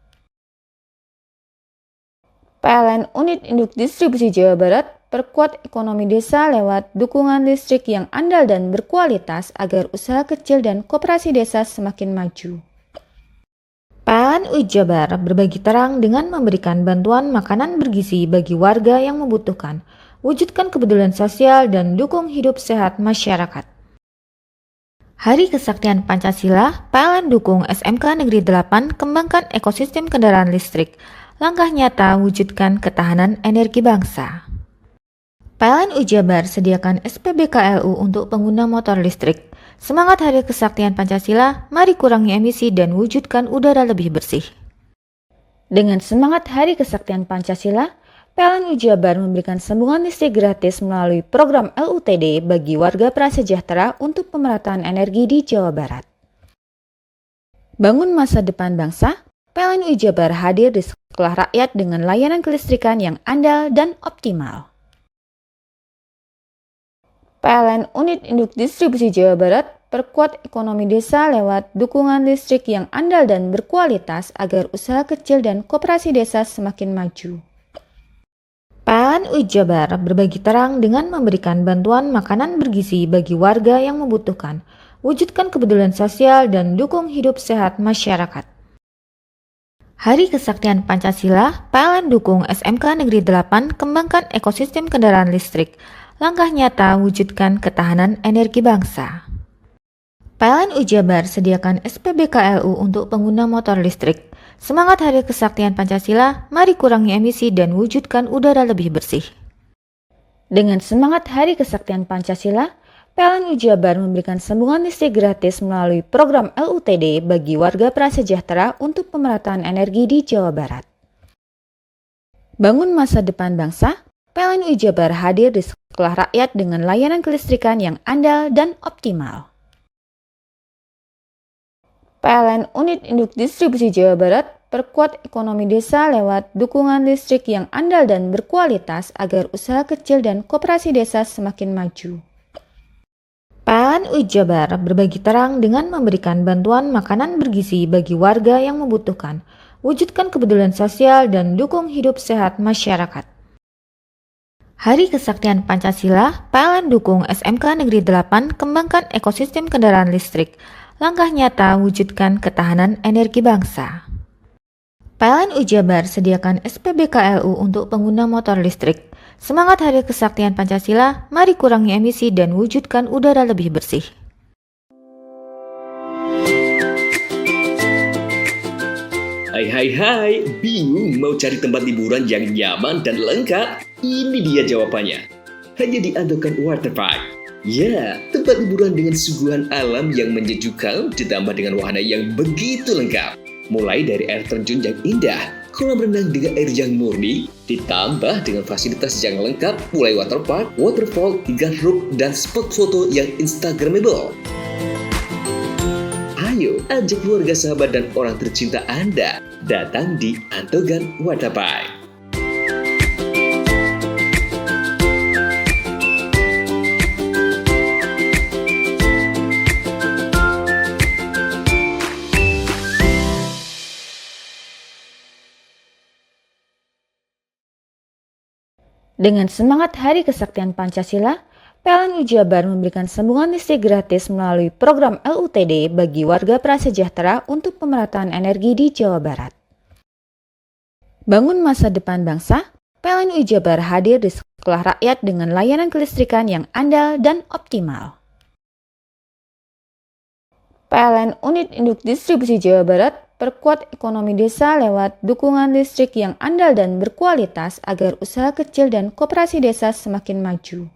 PLN Unit Induk Distribusi Jawa Barat perkuat ekonomi desa lewat dukungan listrik yang andal dan berkualitas agar usaha kecil dan koperasi desa semakin maju. PLN Jabar berbagi terang dengan memberikan bantuan makanan bergizi bagi warga yang membutuhkan, wujudkan kepedulian sosial dan dukung hidup sehat masyarakat. Hari Kesaktian Pancasila, PLN dukung SMK Negeri 8 kembangkan ekosistem kendaraan listrik, langkah nyata wujudkan ketahanan energi bangsa. PLN Jabar sediakan SPBKLU untuk pengguna motor listrik. Semangat Hari Kesaktian Pancasila, mari kurangi emisi dan wujudkan udara lebih bersih. Dengan semangat Hari Kesaktian Pancasila, PLN Jabar memberikan sambungan listrik gratis melalui program LUTD bagi warga prasejahtera untuk pemerataan energi di Jawa Barat. Bangun masa depan bangsa, PLN Jabar hadir di sekolah rakyat dengan layanan kelistrikan yang andal dan optimal. PLN Unit Induk Distribusi Jawa Barat perkuat ekonomi desa lewat dukungan listrik yang andal dan berkualitas agar usaha kecil dan koperasi desa semakin maju. PLN Jabar berbagi terang dengan memberikan bantuan makanan bergizi bagi warga yang membutuhkan, wujudkan kepedulian sosial dan dukung hidup sehat masyarakat. Hari Kesaktian Pancasila, PLN dukung SMK Negeri 8 kembangkan ekosistem kendaraan listrik, langkah nyata wujudkan ketahanan energi bangsa. PLN Jabar sediakan SPBKLU untuk pengguna motor listrik. Semangat Hari Kesaktian Pancasila, mari kurangi emisi dan wujudkan udara lebih bersih. Dengan semangat Hari Kesaktian Pancasila, PLN Jabar memberikan sambungan listrik gratis melalui program LUTD bagi warga prasejahtera untuk pemerataan energi di Jawa Barat. Bangun masa depan bangsa, PLN Jabar hadir di sekolah rakyat dengan layanan kelistrikan yang andal dan optimal. PLN Unit Induk Distribusi Jawa Barat perkuat ekonomi desa lewat dukungan listrik yang andal dan berkualitas agar usaha kecil dan koperasi desa semakin maju. PLN Jabar berbagi terang dengan memberikan bantuan makanan bergizi bagi warga yang membutuhkan, wujudkan kepedulian sosial dan dukung hidup sehat masyarakat. Hari Kesaktian Pancasila, PLN dukung SMK Negeri 8 kembangkan ekosistem kendaraan listrik, langkah nyata wujudkan ketahanan energi bangsa. PLN Jabar sediakan SPBKLU untuk pengguna motor listrik. Semangat Hari Kesaktian Pancasila, mari kurangi emisi dan wujudkan udara lebih bersih. Hai, bingung mau cari tempat liburan yang nyaman dan lengkap? Ini dia jawabannya. Hanya di Andokan Waterpark. Ya, tempat liburan dengan suguhan alam yang menyejukkan ditambah dengan wahana yang begitu lengkap. Mulai dari air terjun yang indah, kolam renang dengan air yang murni, ditambah dengan fasilitas yang lengkap mulai waterpark, waterfall, hingga roof dan spot foto yang instagramable. Ayo, ajak keluarga, sahabat, dan orang tercinta Anda datang di Andokan Waterpark. Dengan semangat Hari Kesaktian Pancasila, PLN Jabar memberikan sambungan listrik gratis melalui program LUTD bagi warga prasejahtera untuk pemerataan energi di Jawa Barat. Bangun masa depan bangsa, PLN Jabar hadir di sekolah rakyat dengan layanan kelistrikan yang andal dan optimal. PLN Unit Induk Distribusi Jawa Barat perkuat ekonomi desa lewat dukungan listrik yang andal dan berkualitas agar usaha kecil dan koperasi desa semakin maju.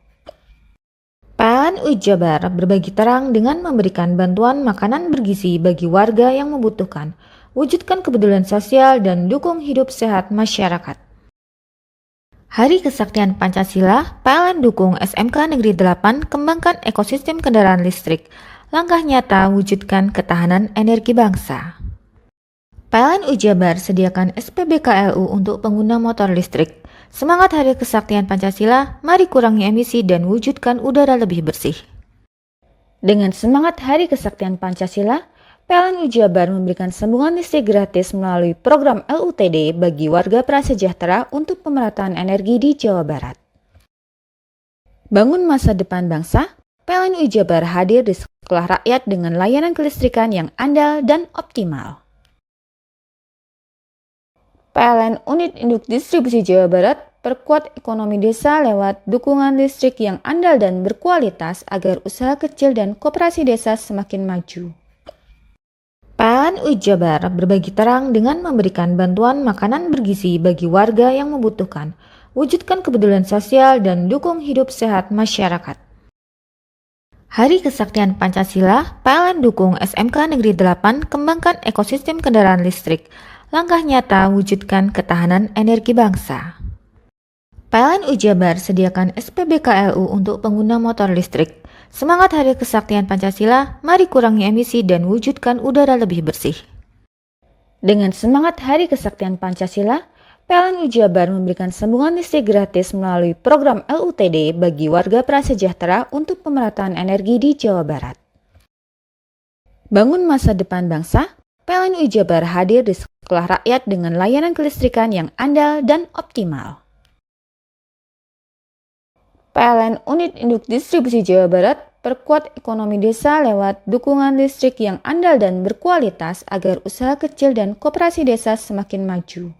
PLN Jabar berbagi terang dengan memberikan bantuan makanan bergizi bagi warga yang membutuhkan, wujudkan kepedulian sosial dan dukung hidup sehat masyarakat. Hari Kesaktian Pancasila, PLN dukung SMK Negeri 8 kembangkan ekosistem kendaraan listrik, langkah nyata wujudkan ketahanan energi bangsa. PLN Jabar sediakan SPBKLU untuk pengguna motor listrik. Semangat Hari Kesaktian Pancasila, mari kurangi emisi dan wujudkan udara lebih bersih. Dengan semangat Hari Kesaktian Pancasila, PLN Jabar memberikan sambungan listrik gratis melalui program LUTD bagi warga prasejahtera untuk pemerataan energi di Jawa Barat. Bangun masa depan bangsa, PLN Jabar hadir di sekolah rakyat dengan layanan kelistrikan yang andal dan optimal. PLN Unit Induk Distribusi Jawa Barat perkuat ekonomi desa lewat dukungan listrik yang andal dan berkualitas agar usaha kecil dan koperasi desa semakin maju. PLN Jabar berbagi terang dengan memberikan bantuan makanan bergizi bagi warga yang membutuhkan, wujudkan kepedulian sosial dan dukung hidup sehat masyarakat. Hari Kesaktian Pancasila, PLN dukung SMK Negeri 8 kembangkan ekosistem kendaraan listrik. Langkah nyata wujudkan ketahanan energi bangsa. PLN Jabar sediakan SPBKLU untuk pengguna motor listrik. Semangat Hari Kesaktian Pancasila, mari kurangi emisi dan wujudkan udara lebih bersih. Dengan semangat Hari Kesaktian Pancasila, PLN Jabar memberikan sambungan listrik gratis melalui program LUTD bagi warga prasejahtera untuk pemerataan energi di Jawa Barat. Bangun masa depan bangsa, PLN Jabar hadir di sekolah rakyat dengan layanan kelistrikan yang andal dan optimal. PLN Unit Induk Distribusi Jawa Barat perkuat ekonomi desa lewat dukungan listrik yang andal dan berkualitas agar usaha kecil dan koperasi desa semakin maju.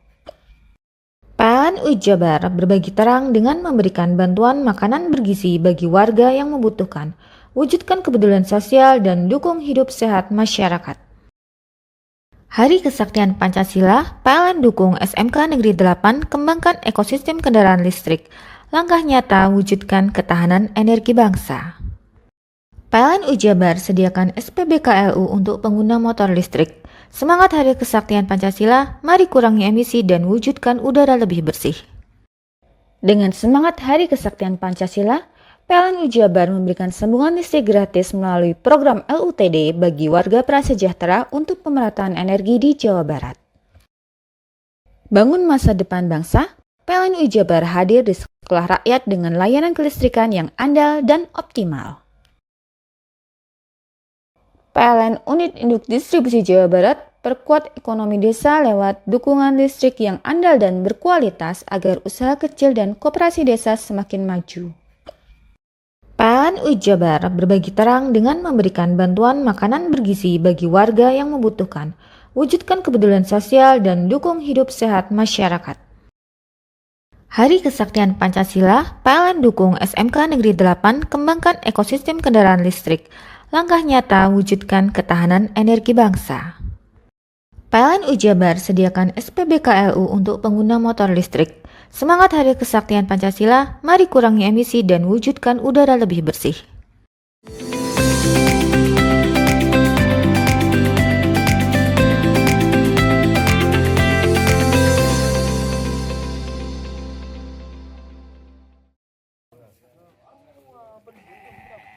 PLN Jabar berbagi terang dengan memberikan bantuan makanan bergizi bagi warga yang membutuhkan, wujudkan kepedulian sosial dan dukung hidup sehat masyarakat. Hari Kesaktian Pancasila, PLN dukung SMK Negeri 8 kembangkan ekosistem kendaraan listrik. Langkah nyata wujudkan ketahanan energi bangsa. PLN Jabar sediakan SPBKLU untuk pengguna motor listrik. Semangat Hari Kesaktian Pancasila, mari kurangi emisi dan wujudkan udara lebih bersih. Dengan semangat Hari Kesaktian Pancasila, PLN Jabar memberikan sambungan listrik gratis melalui program LUTD bagi warga prasejahtera untuk pemerataan energi di Jawa Barat. Bangun masa depan bangsa, PLN Jabar hadir di sekolah rakyat dengan layanan kelistrikan yang andal dan optimal. PLN Unit Induk Distribusi Jawa Barat perkuat ekonomi desa lewat dukungan listrik yang andal dan berkualitas agar usaha kecil dan koperasi desa semakin maju. PLN Jabar berbagi terang dengan memberikan bantuan makanan bergizi bagi warga yang membutuhkan, wujudkan kepedulian sosial dan dukung hidup sehat masyarakat. Hari Kesaktian Pancasila, PLN dukung SMK Negeri 8 kembangkan ekosistem kendaraan listrik. Langkah nyata wujudkan ketahanan energi bangsa. PLN Jabar sediakan SPBKLU untuk pengguna motor listrik. Semangat Hari Kesaktian Pancasila, mari kurangi emisi dan wujudkan udara lebih bersih.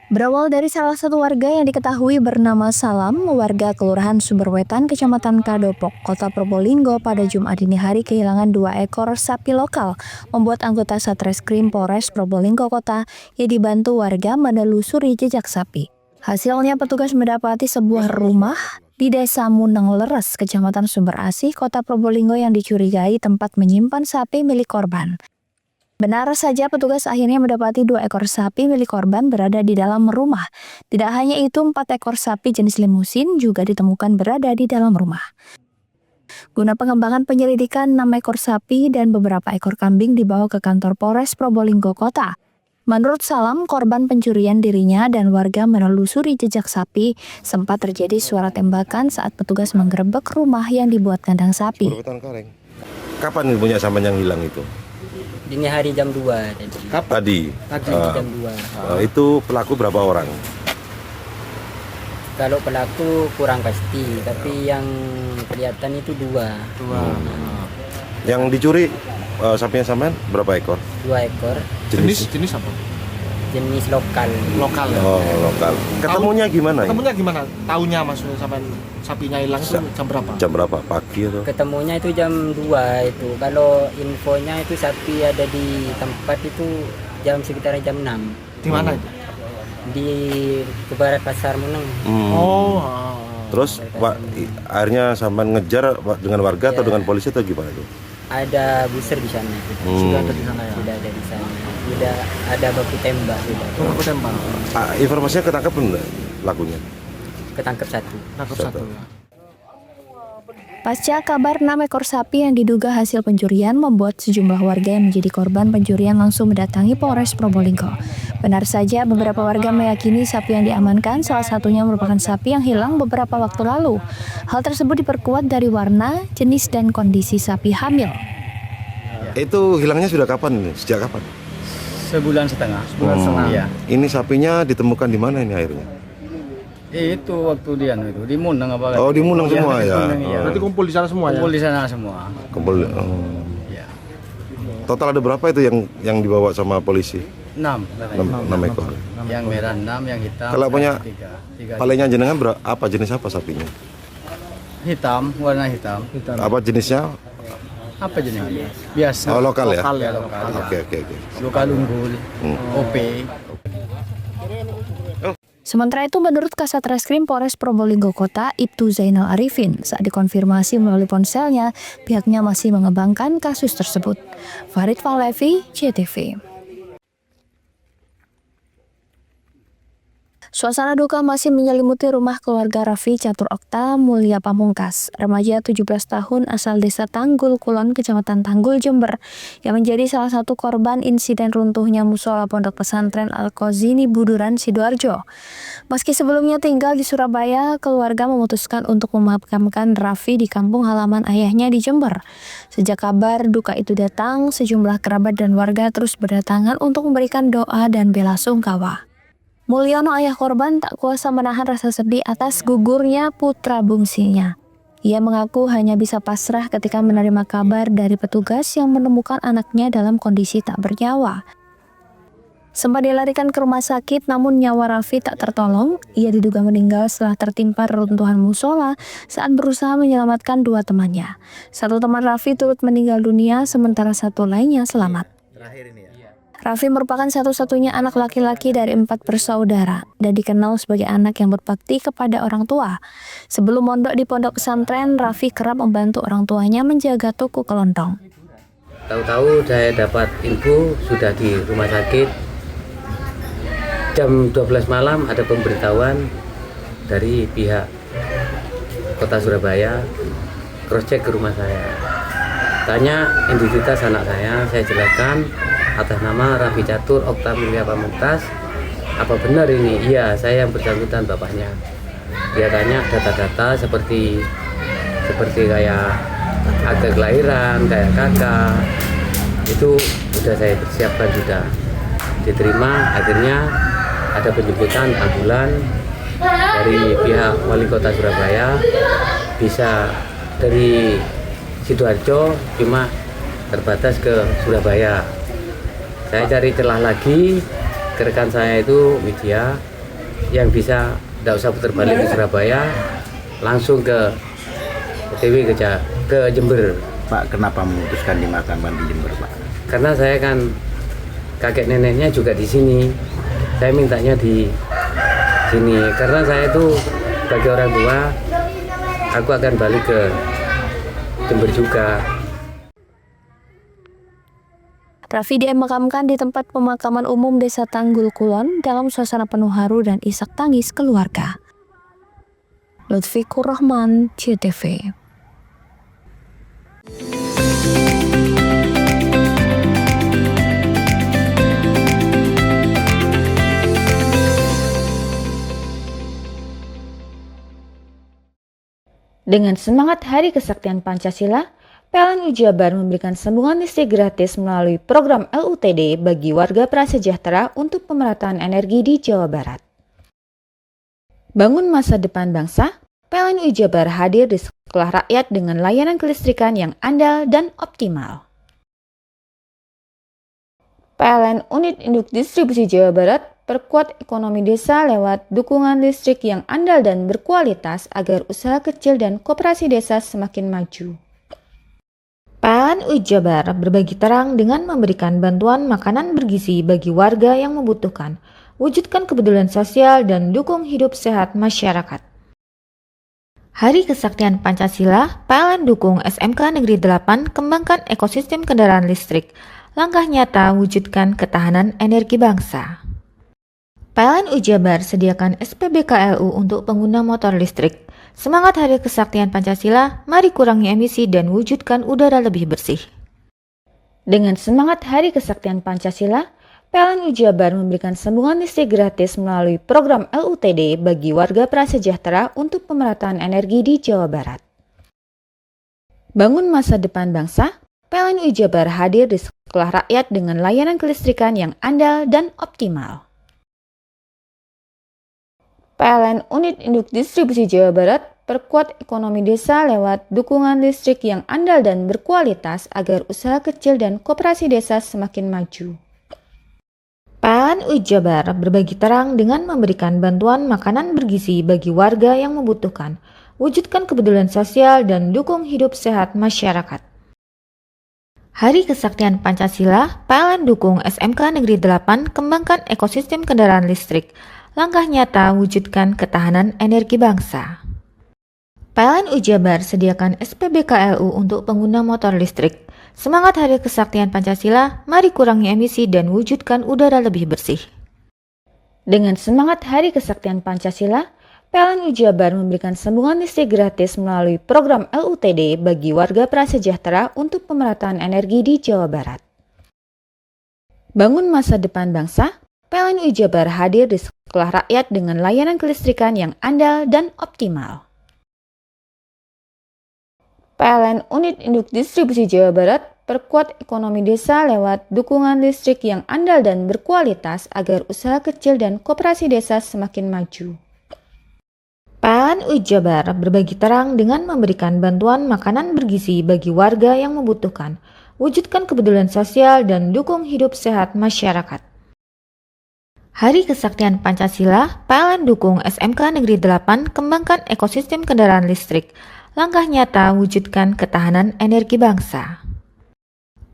Berawal dari salah satu warga yang diketahui bernama Salam, warga Kelurahan Sumberwetan, Kecamatan Kadopok, Kota Probolinggo pada Jumat dini hari kehilangan 2 ekor sapi lokal, membuat anggota Satreskrim Polres Probolinggo Kota yang dibantu warga menelusuri jejak sapi. Hasilnya petugas mendapati sebuah rumah di Desa Muneng Leres, Kecamatan Sumber Asih, Kota Probolinggo yang dicurigai tempat menyimpan sapi milik korban. Benar saja petugas akhirnya mendapati 2 ekor sapi milik korban berada di dalam rumah. Tidak hanya itu, 4 ekor sapi jenis limusin juga ditemukan berada di dalam rumah. Guna pengembangan penyelidikan, 6 ekor sapi dan beberapa ekor kambing dibawa ke kantor Polres Probolinggo Kota. Menurut Salam, korban pencurian dirinya dan warga menelusuri jejak sapi, sempat terjadi suara tembakan saat petugas menggerebek rumah yang dibuat kandang sapi. Kapan punya saman yang hilang itu? Dini hari jam 2 tadi. Pagi jam 2. Itu pelaku berapa orang? Kalau pelaku kurang pasti, tapi yang kelihatan itu 2. Yang dicuri sapinya sampean berapa ekor? 2 ekor. Jenis apa? jenis lokal. Lokal ya. Oh, lokal. Ketemunya gimana ya? Ketemunya gimana? Tahunya maksudnya sampai sapinya hilang itu jam berapa? Jam berapa? Pagi atau? Ketemunya itu jam 2 itu. Kalau infonya itu sapi ada di tempat itu sekitar jam 6. Di mana itu? Di Barat Pasar Muneng. Oh. Terus akhirnya sampai ngejar dengan warga atau dengan polisi atau gimana itu? Ada buser di sana. Sudah ada di sana ya. Sudah ada di sana. Sudah ada baku tembak sudah. Baku tembak. Informasinya ketangkep enggak lakunya? Ketangkep 1. Nangkep 1 ya. Pasca kabar 6 ekor sapi yang diduga hasil pencurian membuat sejumlah warga yang menjadi korban pencurian langsung mendatangi Polres Probolinggo. Benar saja beberapa warga meyakini sapi yang diamankan salah satunya merupakan sapi yang hilang beberapa waktu lalu. Hal tersebut diperkuat dari warna, jenis dan kondisi sapi hamil. Itu hilangnya sudah kapan? Sejak kapan? Sebulan setengah. Iya. Ini sapinya ditemukan di mana ini akhirnya? Itu waktu dia itu di Muneng apa? Oh, di Muneng semua ya. Berarti kumpul di sana semua ya? Kumpul di sana semua. Kumpul. Ya. Total ada berapa itu yang dibawa sama polisi? 6 ekor. Yang merah 6, yang hitam. Kalau punya 3. palingnya jenengan apa jenis apa sapinya? Hitam, warna hitam. Apa jenisnya? Apa jenisnya? Biasa. Oh, lokal ya? Lokal. Oke. Lokal unggul. OP. Sementara itu, menurut Kasat Reskrim Polres Probolinggo Kota, Ibtu Zainal Arifin, saat dikonfirmasi melalui ponselnya, pihaknya masih mengembangkan kasus tersebut. Farid Falevi, JTV. Suasana duka masih menyelimuti rumah keluarga Raffi Catur Okta Mulia Pamungkas, remaja 17 tahun asal desa Tanggul Kulon, Kecamatan Tanggul, Jember, yang menjadi salah satu korban insiden runtuhnya musola Pondok Pesantren Al-Qazini Buduran, Sidoarjo. Meski sebelumnya tinggal di Surabaya, keluarga memutuskan untuk memakamkan Raffi di kampung halaman ayahnya di Jember. Sejak kabar duka itu datang, sejumlah kerabat dan warga terus berdatangan untuk memberikan doa dan bela sungkawa. Mulyono, ayah korban, tak kuasa menahan rasa sedih atas gugurnya putra bungsinya. Ia mengaku hanya bisa pasrah ketika menerima kabar dari petugas yang menemukan anaknya dalam kondisi tak bernyawa. Sempat dilarikan ke rumah sakit, namun nyawa Raffi tak tertolong. Ia diduga meninggal setelah tertimpa reruntuhan musola saat berusaha menyelamatkan 2 temannya. Satu teman Raffi turut meninggal dunia, sementara satu lainnya selamat. Raffi merupakan satu-satunya anak laki-laki dari 4 bersaudara dan dikenal sebagai anak yang berbakti kepada orang tua. Sebelum mondok di pondok pesantren, Raffi kerap membantu orang tuanya menjaga toko kelontong. Tahu-tahu saya dapat info sudah di rumah sakit. Jam 12 malam ada pemberitahuan dari pihak Kota Surabaya, cross check ke rumah saya. Tanya identitas anak saya jelaskan atas nama Raffi Catur Okta Mulia Pamungkas. Apa benar ini? Iya, saya yang bersangkutan bapaknya. Dia tanya data-data seperti kayak akte kelahiran, kayak kakak. Itu sudah saya persiapkan, sudah diterima. Akhirnya ada penjemputan ambulan dari pihak Wali Kota Surabaya, bisa dari Sidoarjo cuma terbatas ke Surabaya. Saya cari celah lagi ke rekan saya itu media yang bisa tidak usah putar balik ke Surabaya, langsung ke OTW ke Jember. Pak, kenapa memutuskan dimakamkan di Jember, Pak? Karena saya kan kakek neneknya juga di sini. Saya mintanya di sini karena saya itu bagi orang tua, aku akan balik ke Jember juga. Raffi dimakamkan di tempat pemakaman umum Desa Tanggul Kulon dalam suasana penuh haru dan isak tangis keluarga. Lutfikur Rahman, JTV. Dengan semangat Hari Kesaktian Pancasila, PLN Jabar memberikan sambungan listrik gratis melalui program LUTD bagi warga prasejahtera untuk pemerataan energi di Jawa Barat. Bangun masa depan bangsa, PLN Jabar hadir di sekolah rakyat dengan layanan kelistrikan yang andal dan optimal. PLN Unit Induk Distribusi Jawa Barat perkuat ekonomi desa lewat dukungan listrik yang andal dan berkualitas agar usaha kecil dan koperasi desa semakin maju. PLN UI Jabar berbagi terang dengan memberikan bantuan makanan bergizi bagi warga yang membutuhkan, wujudkan kepedulian sosial dan dukung hidup sehat masyarakat. Hari Kesaktian Pancasila, PLN dukung SMK Negeri 8 kembangkan ekosistem kendaraan listrik, langkah nyata wujudkan ketahanan energi bangsa. PLN UI Jabar sediakan SPBKLU untuk pengguna motor listrik. Semangat Hari Kesaktian Pancasila, mari kurangi emisi dan wujudkan udara lebih bersih. Dengan semangat Hari Kesaktian Pancasila, PLN UI Jabar memberikan sambungan listrik gratis melalui program LUTD bagi warga prasejahtera untuk pemerataan energi di Jawa Barat. Bangun masa depan bangsa, PLN UI Jabar hadir di sekolah rakyat dengan layanan kelistrikan yang andal dan optimal. PLN Unit Induk Distribusi Jawa Barat perkuat ekonomi desa lewat dukungan listrik yang andal dan berkualitas agar usaha kecil dan koperasi desa semakin maju. PLN UI Jabar berbagi terang dengan memberikan bantuan makanan bergizi bagi warga yang membutuhkan, wujudkan kepedulian sosial dan dukung hidup sehat masyarakat. Hari Kesaktian Pancasila, PLN dukung SMK Negeri 8 kembangkan ekosistem kendaraan listrik, langkah nyata wujudkan ketahanan energi bangsa. PLN UI Jabar sediakan SPBKLU untuk pengguna motor listrik. Semangat Hari Kesaktian Pancasila, mari kurangi emisi dan wujudkan udara lebih bersih. Dengan semangat Hari Kesaktian Pancasila, PLN UI Jabar memberikan sambungan listrik gratis melalui program LUTD bagi warga prasejahtera untuk pemerataan energi di Jawa Barat. Bangun masa depan bangsa, PLN UI Jabar hadir di sekolah rakyat dengan layanan kelistrikan yang andal dan optimal. PLN Unit Induk Distribusi Jawa Barat perkuat ekonomi desa lewat dukungan listrik yang andal dan berkualitas agar usaha kecil dan koperasi desa semakin maju. PLN UI Jabar berbagi terang dengan memberikan bantuan makanan bergizi bagi warga yang membutuhkan, wujudkan kepedulian sosial dan dukung hidup sehat masyarakat. Hari Kesaktian Pancasila, PLN dukung SMK Negeri 8 kembangkan ekosistem kendaraan listrik, langkah nyata wujudkan ketahanan energi bangsa.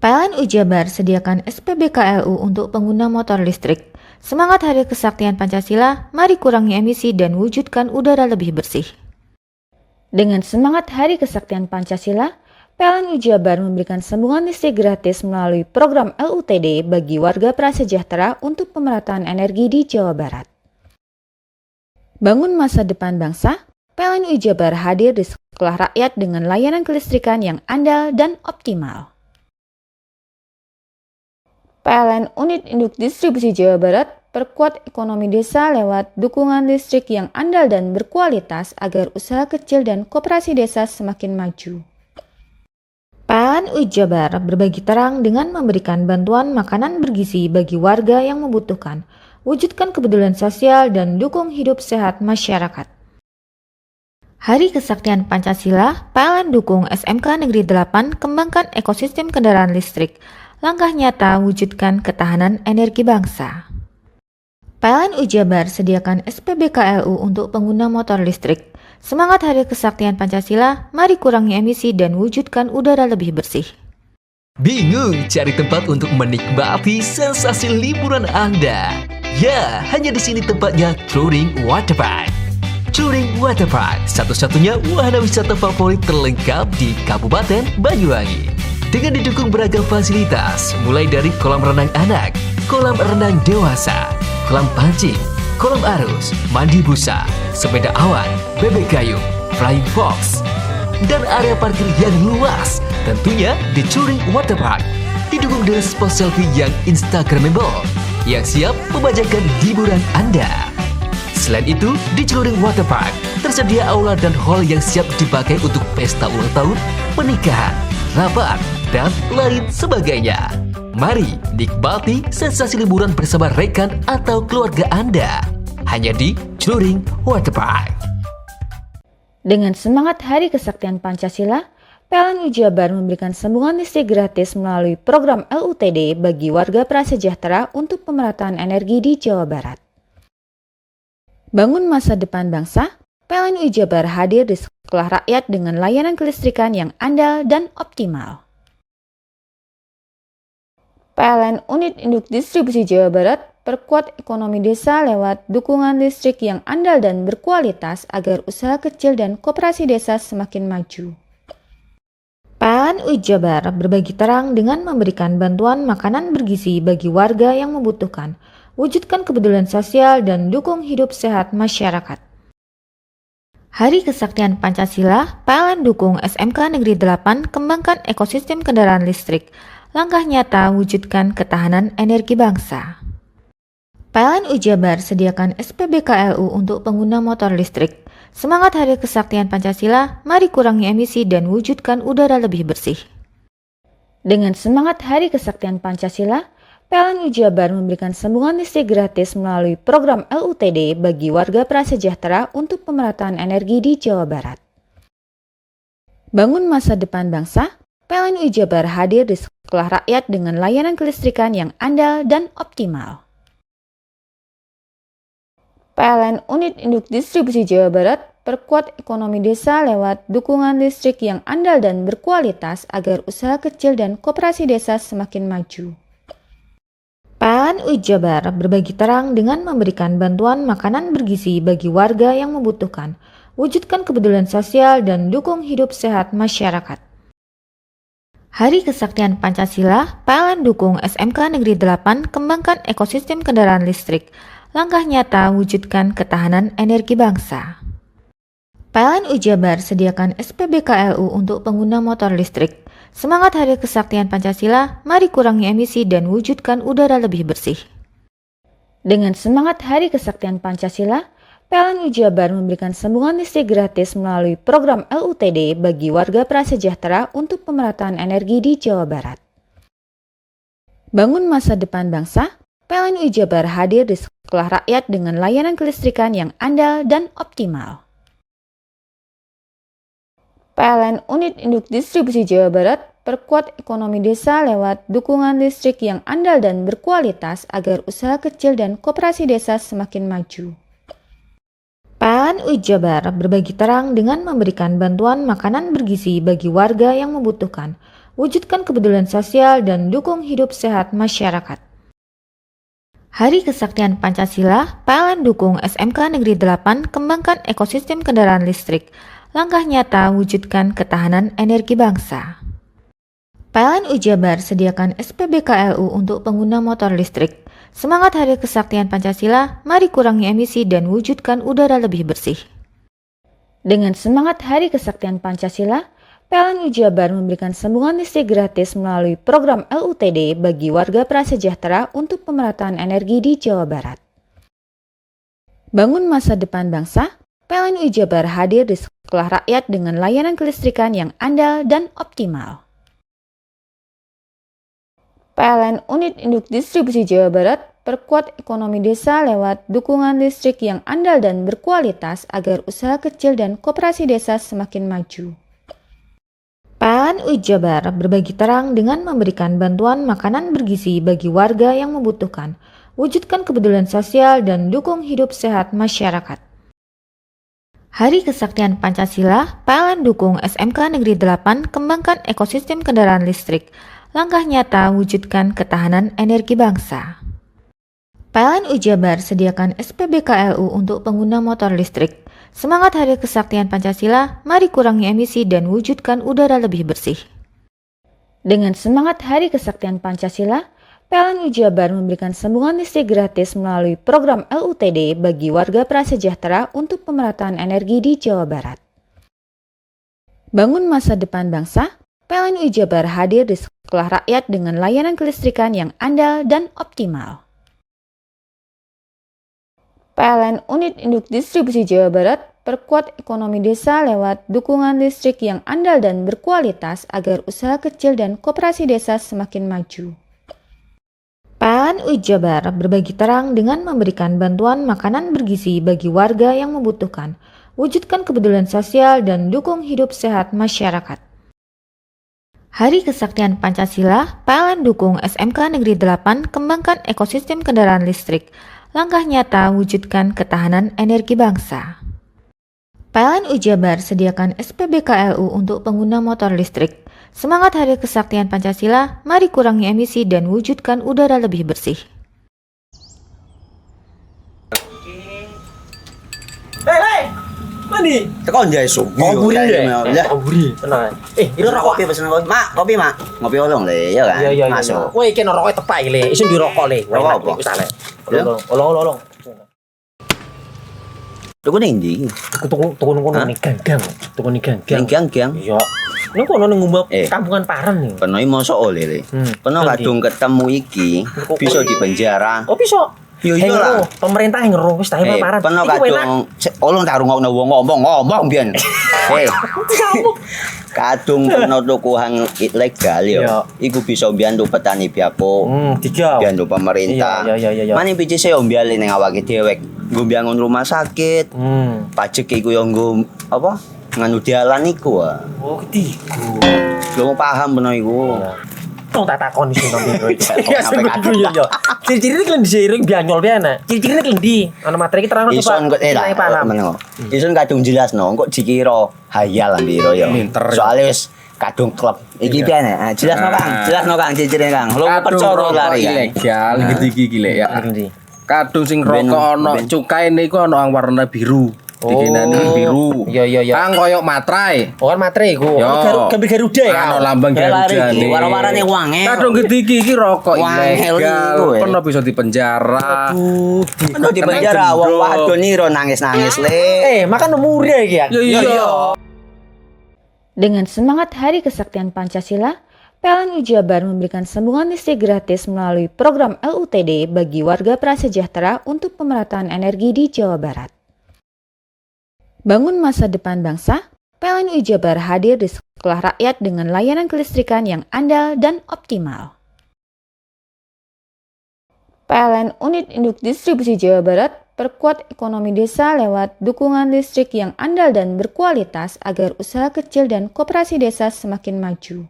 PLN UI Jabar sediakan SPBKLU untuk pengguna motor listrik. Semangat Hari Kesaktian Pancasila, mari kurangi emisi dan wujudkan udara lebih bersih. Dengan semangat Hari Kesaktian Pancasila, PLN UI Jabar memberikan sambungan listrik gratis melalui program LUTD bagi warga prasejahtera untuk pemerataan energi di Jawa Barat. Bangun masa depan bangsa, PLN UI Jabar hadir di sekolah rakyat dengan layanan kelistrikan yang andal dan optimal. PLN Unit Induk Distribusi Jawa Barat perkuat ekonomi desa lewat dukungan listrik yang andal dan berkualitas agar usaha kecil dan koperasi desa semakin maju. PLN UI Jabar berbagi terang dengan memberikan bantuan makanan bergizi bagi warga yang membutuhkan, wujudkan kepedulian sosial dan dukung hidup sehat masyarakat. Hari Kesaktian Pancasila, PLN dukung SMK Negeri 8 kembangkan ekosistem kendaraan listrik, langkah nyata wujudkan ketahanan energi bangsa. PLN UI Jabar sediakan SPBKLU untuk pengguna motor listrik. Semangat Hari Kesaktian Pancasila, mari kurangi emisi dan wujudkan udara lebih bersih. Bingung cari tempat untuk menikmati sensasi liburan Anda? Ya, hanya di sini tempatnya Touring Waterpark. Touring Waterpark, satu-satunya wahana wisata favorit terlengkap di Kabupaten Banyuwangi. Dengan didukung beragam fasilitas, mulai dari kolam renang anak, kolam renang dewasa, kolam pancing, kolam arus, mandi busa, sepeda awan, bebek kayu, flying fox, dan area parkir yang luas. Tentunya di Touring Waterpark didukung dengan spot selfie yang instagramable yang siap membajakan hiburan Anda. Selain itu, di Touring Waterpark tersedia aula dan hall yang siap dipakai untuk pesta ulang tahun, pernikahan, rapat, dan lain sebagainya. Mari nikmati sensasi liburan bersama rekan atau keluarga Anda. Hanya di Touring Waterpark. Dengan semangat Hari Kesaktian Pancasila, PLN Jabar memberikan sambungan listrik gratis melalui program LUTD bagi warga prasejahtera untuk pemerataan energi di Jawa Barat. Bangun masa depan bangsa, PLN Jabar hadir di sekolah rakyat dengan layanan kelistrikan yang andal dan optimal. PLN Unit Induk Distribusi Jawa Barat perkuat ekonomi desa lewat dukungan listrik yang andal dan berkualitas agar usaha kecil dan koperasi desa semakin maju. PLN Jabar berbagi terang dengan memberikan bantuan makanan bergizi bagi warga yang membutuhkan, wujudkan kepedulian sosial dan dukung hidup sehat masyarakat. Hari Kesaktian Pancasila, PLN dukung SMK Negeri 8 kembangkan ekosistem kendaraan listrik, langkah nyata wujudkan ketahanan energi bangsa. PLN Jabar sediakan SPBKLU untuk pengguna motor listrik. Semangat Hari Kesaktian Pancasila, mari kurangi emisi dan wujudkan udara lebih bersih. Dengan semangat Hari Kesaktian Pancasila, PLN Jabar memberikan sambungan listrik gratis melalui program LUTD bagi warga prasejahtera untuk pemerataan energi di Jawa Barat. Bangun masa depan bangsa, PLN Jabar hadir di sekolah rakyat dengan layanan kelistrikan yang andal dan optimal. PLN Unit Induk Distribusi Jawa Barat perkuat ekonomi desa lewat dukungan listrik yang andal dan berkualitas agar usaha kecil dan koperasi desa semakin maju. PLN Jabar berbagi terang dengan memberikan bantuan makanan bergizi bagi warga yang membutuhkan, wujudkan kepedulian sosial dan dukung hidup sehat masyarakat. Hari Kesaktian Pancasila, PLN dukung SMK Negeri 8 kembangkan ekosistem kendaraan listrik, langkah nyata wujudkan ketahanan energi bangsa. PLN Jabar sediakan SPBKLU untuk pengguna motor listrik. Semangat Hari Kesaktian Pancasila, mari kurangi emisi dan wujudkan udara lebih bersih. Dengan semangat Hari Kesaktian Pancasila, PLN Jabar memberikan sambungan listrik gratis melalui program LUTD bagi warga prasejahtera untuk pemerataan energi di Jawa Barat. Bangun masa depan bangsa, PLN Jabar hadir di sekolah rakyat dengan layanan kelistrikan yang andal dan optimal. PLN Unit Induk Distribusi Jawa Barat perkuat ekonomi desa lewat dukungan listrik yang andal dan berkualitas agar usaha kecil dan koperasi desa semakin maju. PLN Jabar berbagi terang dengan memberikan bantuan makanan bergizi bagi warga yang membutuhkan, wujudkan kepedulian sosial dan dukung hidup sehat masyarakat. Hari Kesaktian Pancasila, PLN dukung SMK Negeri 8 kembangkan ekosistem kendaraan listrik, langkah nyata wujudkan ketahanan energi bangsa. PLN Jabar sediakan SPBKLU untuk pengguna motor listrik. Semangat Hari Kesaktian Pancasila, mari kurangi emisi dan wujudkan udara lebih bersih. Dengan semangat Hari Kesaktian Pancasila, PLN Jabar memberikan sambungan listrik gratis melalui program LUTD bagi warga prasejahtera untuk pemerataan energi di Jawa Barat. Bangun masa depan bangsa, PLN Jabar hadir di sekolah rakyat dengan layanan kelistrikan yang andal dan optimal. PLN Unit Induk Distribusi Jawa Barat perkuat ekonomi desa lewat dukungan listrik yang andal dan berkualitas agar usaha kecil dan koperasi desa semakin maju. PLN Jabar berbagi terang dengan memberikan bantuan makanan bergizi bagi warga yang membutuhkan, wujudkan kepedulian sosial dan dukung hidup sehat masyarakat. Hari Kesaktian Pancasila, PLN dukung SMK Negeri 8 kembangkan ekosistem kendaraan listrik, langkah nyata wujudkan ketahanan energi bangsa. PLN Jabar sediakan SPBKLU untuk pengguna motor listrik. Semangat Hari Kesaktian Pancasila, mari kurangi emisi dan wujudkan udara lebih bersih. Dengan semangat Hari Kesaktian Pancasila, PLN Jabar memberikan sambungan listrik gratis melalui program LUTD bagi warga prasejahtera untuk pemerataan energi di Jawa Barat. Bangun masa depan bangsa, PLN Jabar hadir di sekolah rakyat dengan layanan kelistrikan yang andal dan optimal. PLN Unit Induk Distribusi Jawa Barat perkuat ekonomi desa lewat dukungan listrik yang andal dan berkualitas agar usaha kecil dan koperasi desa semakin maju. PLN Jabar berbagi terang dengan memberikan bantuan makanan bergizi bagi warga yang membutuhkan, wujudkan kepedulian sosial dan dukung hidup sehat masyarakat. Hari Kesaktian Pancasila, PLN dukung SMK Negeri 8 kembangkan ekosistem kendaraan listrik. Langkah nyata wujudkan ketahanan energi bangsa. PLN Ujabar sediakan SPBKLU untuk pengguna motor listrik. Semangat Hari Kesaktian Pancasila, mari kurangi emisi dan wujudkan udara lebih bersih. Hei, mandi. Tekan jaya su. Buri deh. Ya. Buri, tenang. Ini rokok. Kopi pesen kopi. Mak, kopi mak. Ngopi olong le, ya kan? Iya. Masuk. Woi, kena rokoknya tepak le. Isun di rokok le. Rokok apa? Wis ale. Ya. Olong. Tuku ning ndi? Tuku ning gang. Tuku ning gang. Gang. Iya. Ning kono ning ngumba kampungan Paren nih. Peno iki mosok oleh le. Peno kadung ketemu iki bisa dipenjara. Oh, bisa. Yo iya lah. Pemerintah yang ngeru wis tahe Paren. Peno kadung olong tak rungokno wong ngomong biyen. Kadung peno tuku hang ilegal yo. Iku bisa mbiyantu petani biako. Mbiyantu pemerintah. Iya. Mane picise yo mbiale ning awake dhewek. Nggo mbiangun rumah sakit. Pajak iku yo nggo apa? Nganu dalan iku. Oh, ketiku. Lu paham peno iku. Tong tak takoni sing nang biro iki. Iya. Ciri-cirine klendi seiring bianyol piana. Ciri-cirine klendi. Ana materi iki terangno Ison kok meneng. Ison kadung jelasno kok dikira hayal biro ya. Soale wis kadung klub. Iki piana? Jelasno Kang ciri-cirine Kang. Lu percaya lari ilegal iki lek ya. Kadung sing rokok ana cukaine iku ana warna biru. Dikenani biru. Iya. Kang koyo materai. Oh kan materai iku. Gambar Garuda ya. Ana lambang Garuda iki. Warna-warnane wange. Kadung iki rokok ilegal. Pernah bisa dipenjara. Pernah dipenjara wong wadon iro nangis-nangis le. Makan murah iki ya. Iya. Dengan semangat Hari Kesaktian Pancasila, PLN Ujabar memberikan sambungan listrik gratis melalui program LUTD bagi warga prasejahtera untuk pemerataan energi di Jawa Barat. Bangun masa depan bangsa, PLN Ujabar hadir di sekolah rakyat dengan layanan kelistrikan yang andal dan optimal. PLN Unit Induk Distribusi Jawa Barat perkuat ekonomi desa lewat dukungan listrik yang andal dan berkualitas agar usaha kecil dan koperasi desa semakin maju.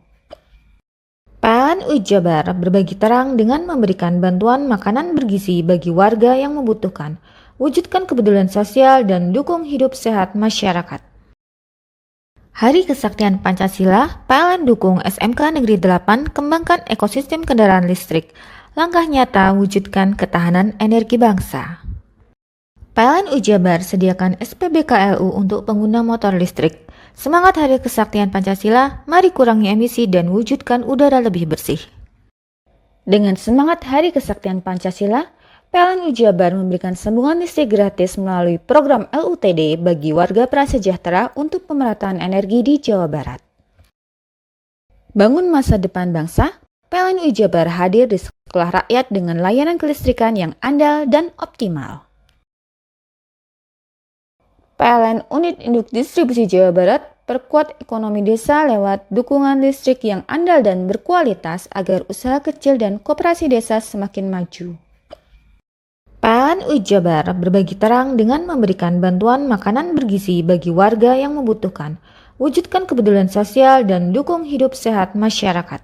PLN Ujabar berbagi terang dengan memberikan bantuan makanan bergizi bagi warga yang membutuhkan. Wujudkan kepedulian sosial dan dukung hidup sehat masyarakat. Hari Kesaktian Pancasila, PLN dukung SMK Negeri 8 kembangkan ekosistem kendaraan listrik. Langkah nyata wujudkan ketahanan energi bangsa. PLN Ujabar sediakan SPBKLU untuk pengguna motor listrik. Semangat Hari Kesaktian Pancasila, mari kurangi emisi dan wujudkan udara lebih bersih. Dengan semangat Hari Kesaktian Pancasila, PLN Ujabar memberikan sambungan listrik gratis melalui program LUTD bagi warga prasejahtera untuk pemerataan energi di Jawa Barat. Bangun masa depan bangsa, PLN Ujabar hadir di sekolah rakyat dengan layanan kelistrikan yang andal dan optimal. PLN Unit Induk Distribusi Jawa Barat perkuat ekonomi desa lewat dukungan listrik yang andal dan berkualitas agar usaha kecil dan koperasi desa semakin maju. PLN Ujabar berbagi terang dengan memberikan bantuan makanan bergizi bagi warga yang membutuhkan. Wujudkan kepedulian sosial dan dukung hidup sehat masyarakat.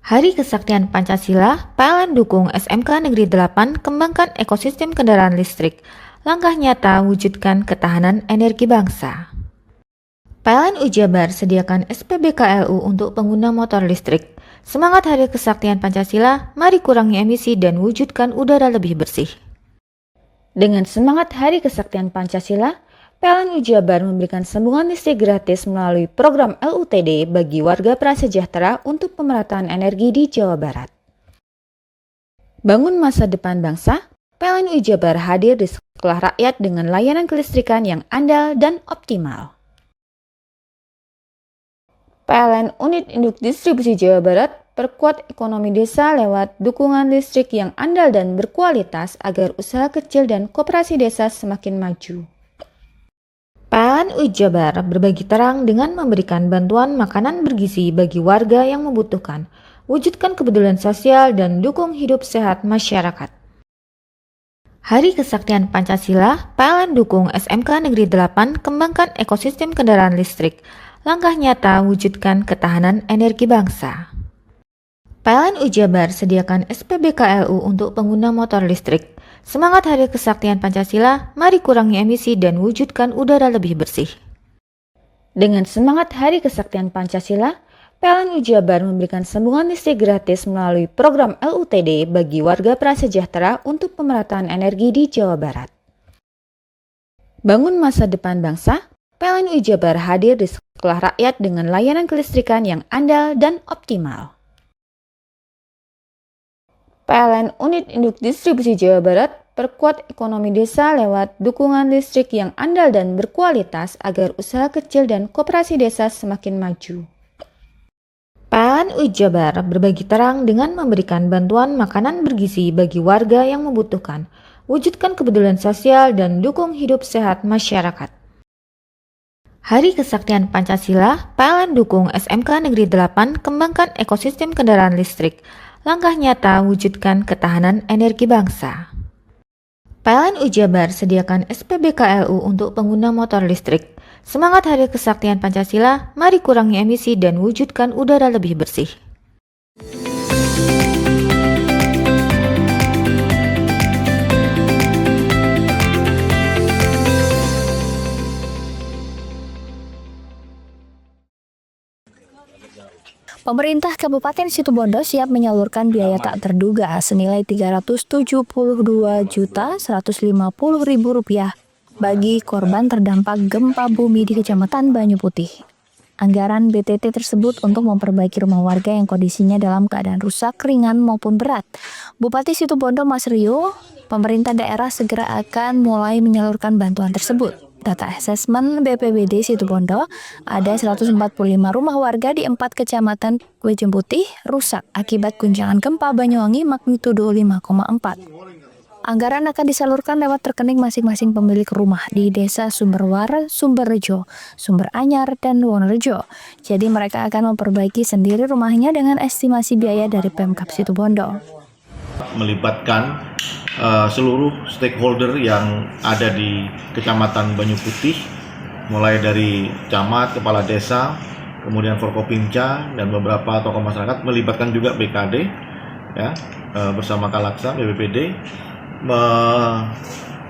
Hari Kesaktian Pancasila, PLN dukung SMK Negeri 8 kembangkan ekosistem kendaraan listrik. Langkah nyata wujudkan ketahanan energi bangsa. PLN Ujabar sediakan SPBKLU untuk pengguna motor listrik. Semangat Hari Kesaktian Pancasila, mari kurangi emisi dan wujudkan udara lebih bersih. Dengan semangat Hari Kesaktian Pancasila, PLN Ujabar memberikan sambungan listrik gratis melalui program LUTD bagi warga prasejahtera untuk pemerataan energi di Jawa Barat. Bangun masa depan bangsa, PLN Ujabar hadir di sekolah rakyat dengan layanan kelistrikan yang andal dan optimal. PLN Unit Induk Distribusi Jawa Barat perkuat ekonomi desa lewat dukungan listrik yang andal dan berkualitas agar usaha kecil dan koperasi desa semakin maju. PLN Ujabar berbagi terang dengan memberikan bantuan makanan bergizi bagi warga yang membutuhkan. Wujudkan kepedulian sosial dan dukung hidup sehat masyarakat. Hari Kesaktian Pancasila, PLN dukung SMK Negeri 8 kembangkan ekosistem kendaraan listrik. langkah nyata wujudkan ketahanan energi bangsa. PLN Jabar sediakan SPBKLU untuk pengguna motor listrik. Semangat Hari Kesaktian Pancasila, mari kurangi emisi dan wujudkan udara lebih bersih. Dengan semangat Hari Kesaktian Pancasila, PLN Jabar memberikan sambungan listrik gratis melalui program LUTD bagi warga prasejahtera untuk pemerataan energi di Jawa Barat. Bangun masa depan bangsa, PLN Jabar hadir di sekolah rakyat dengan layanan kelistrikan yang andal dan optimal. PLN Unit Induk Distribusi Jawa Barat perkuat ekonomi desa lewat dukungan listrik yang andal dan berkualitas agar usaha kecil dan koperasi desa semakin maju. PLN Jabar berbagi terang dengan memberikan bantuan makanan bergizi bagi warga yang membutuhkan, wujudkan kepedulian sosial dan dukung hidup sehat masyarakat. Hari Kesaktian Pancasila, PLN dukung SMK Negeri 8 kembangkan ekosistem kendaraan listrik. Langkah nyata wujudkan ketahanan energi bangsa. PLN Jabar sediakan SPBKLU untuk pengguna motor listrik. Semangat Hari Kesaktian Pancasila, mari kurangi emisi dan wujudkan udara lebih bersih. Pemerintah Kabupaten Situbondo siap menyalurkan biaya tak terduga senilai Rp372.150.000 bagi korban terdampak gempa bumi di Kecamatan Banyu Putih. Anggaran BTT tersebut untuk memperbaiki rumah warga yang kondisinya dalam keadaan rusak, ringan maupun berat. Bupati Situbondo Mas Rio, pemerintah daerah segera akan mulai menyalurkan bantuan tersebut. Data asesmen BPBD Situbondo, ada 145 rumah warga di 4 kecamatan Banyu Putih rusak akibat guncangan gempa Banyuwangi magnitudo 5,4. Anggaran akan disalurkan lewat rekening masing-masing pemilik rumah di Desa Sumberwar, Sumberrejo, Sumberanyar, dan Wonorejo. Jadi mereka akan memperbaiki sendiri rumahnya dengan estimasi biaya dari Pemkab Situbondo. Melibatkan seluruh stakeholder yang ada di Kecamatan Banyu Putih, mulai dari camat, kepala desa, kemudian Forkopimca dan beberapa tokoh masyarakat, melibatkan juga BKD ya, bersama Kalaksa, BPBD,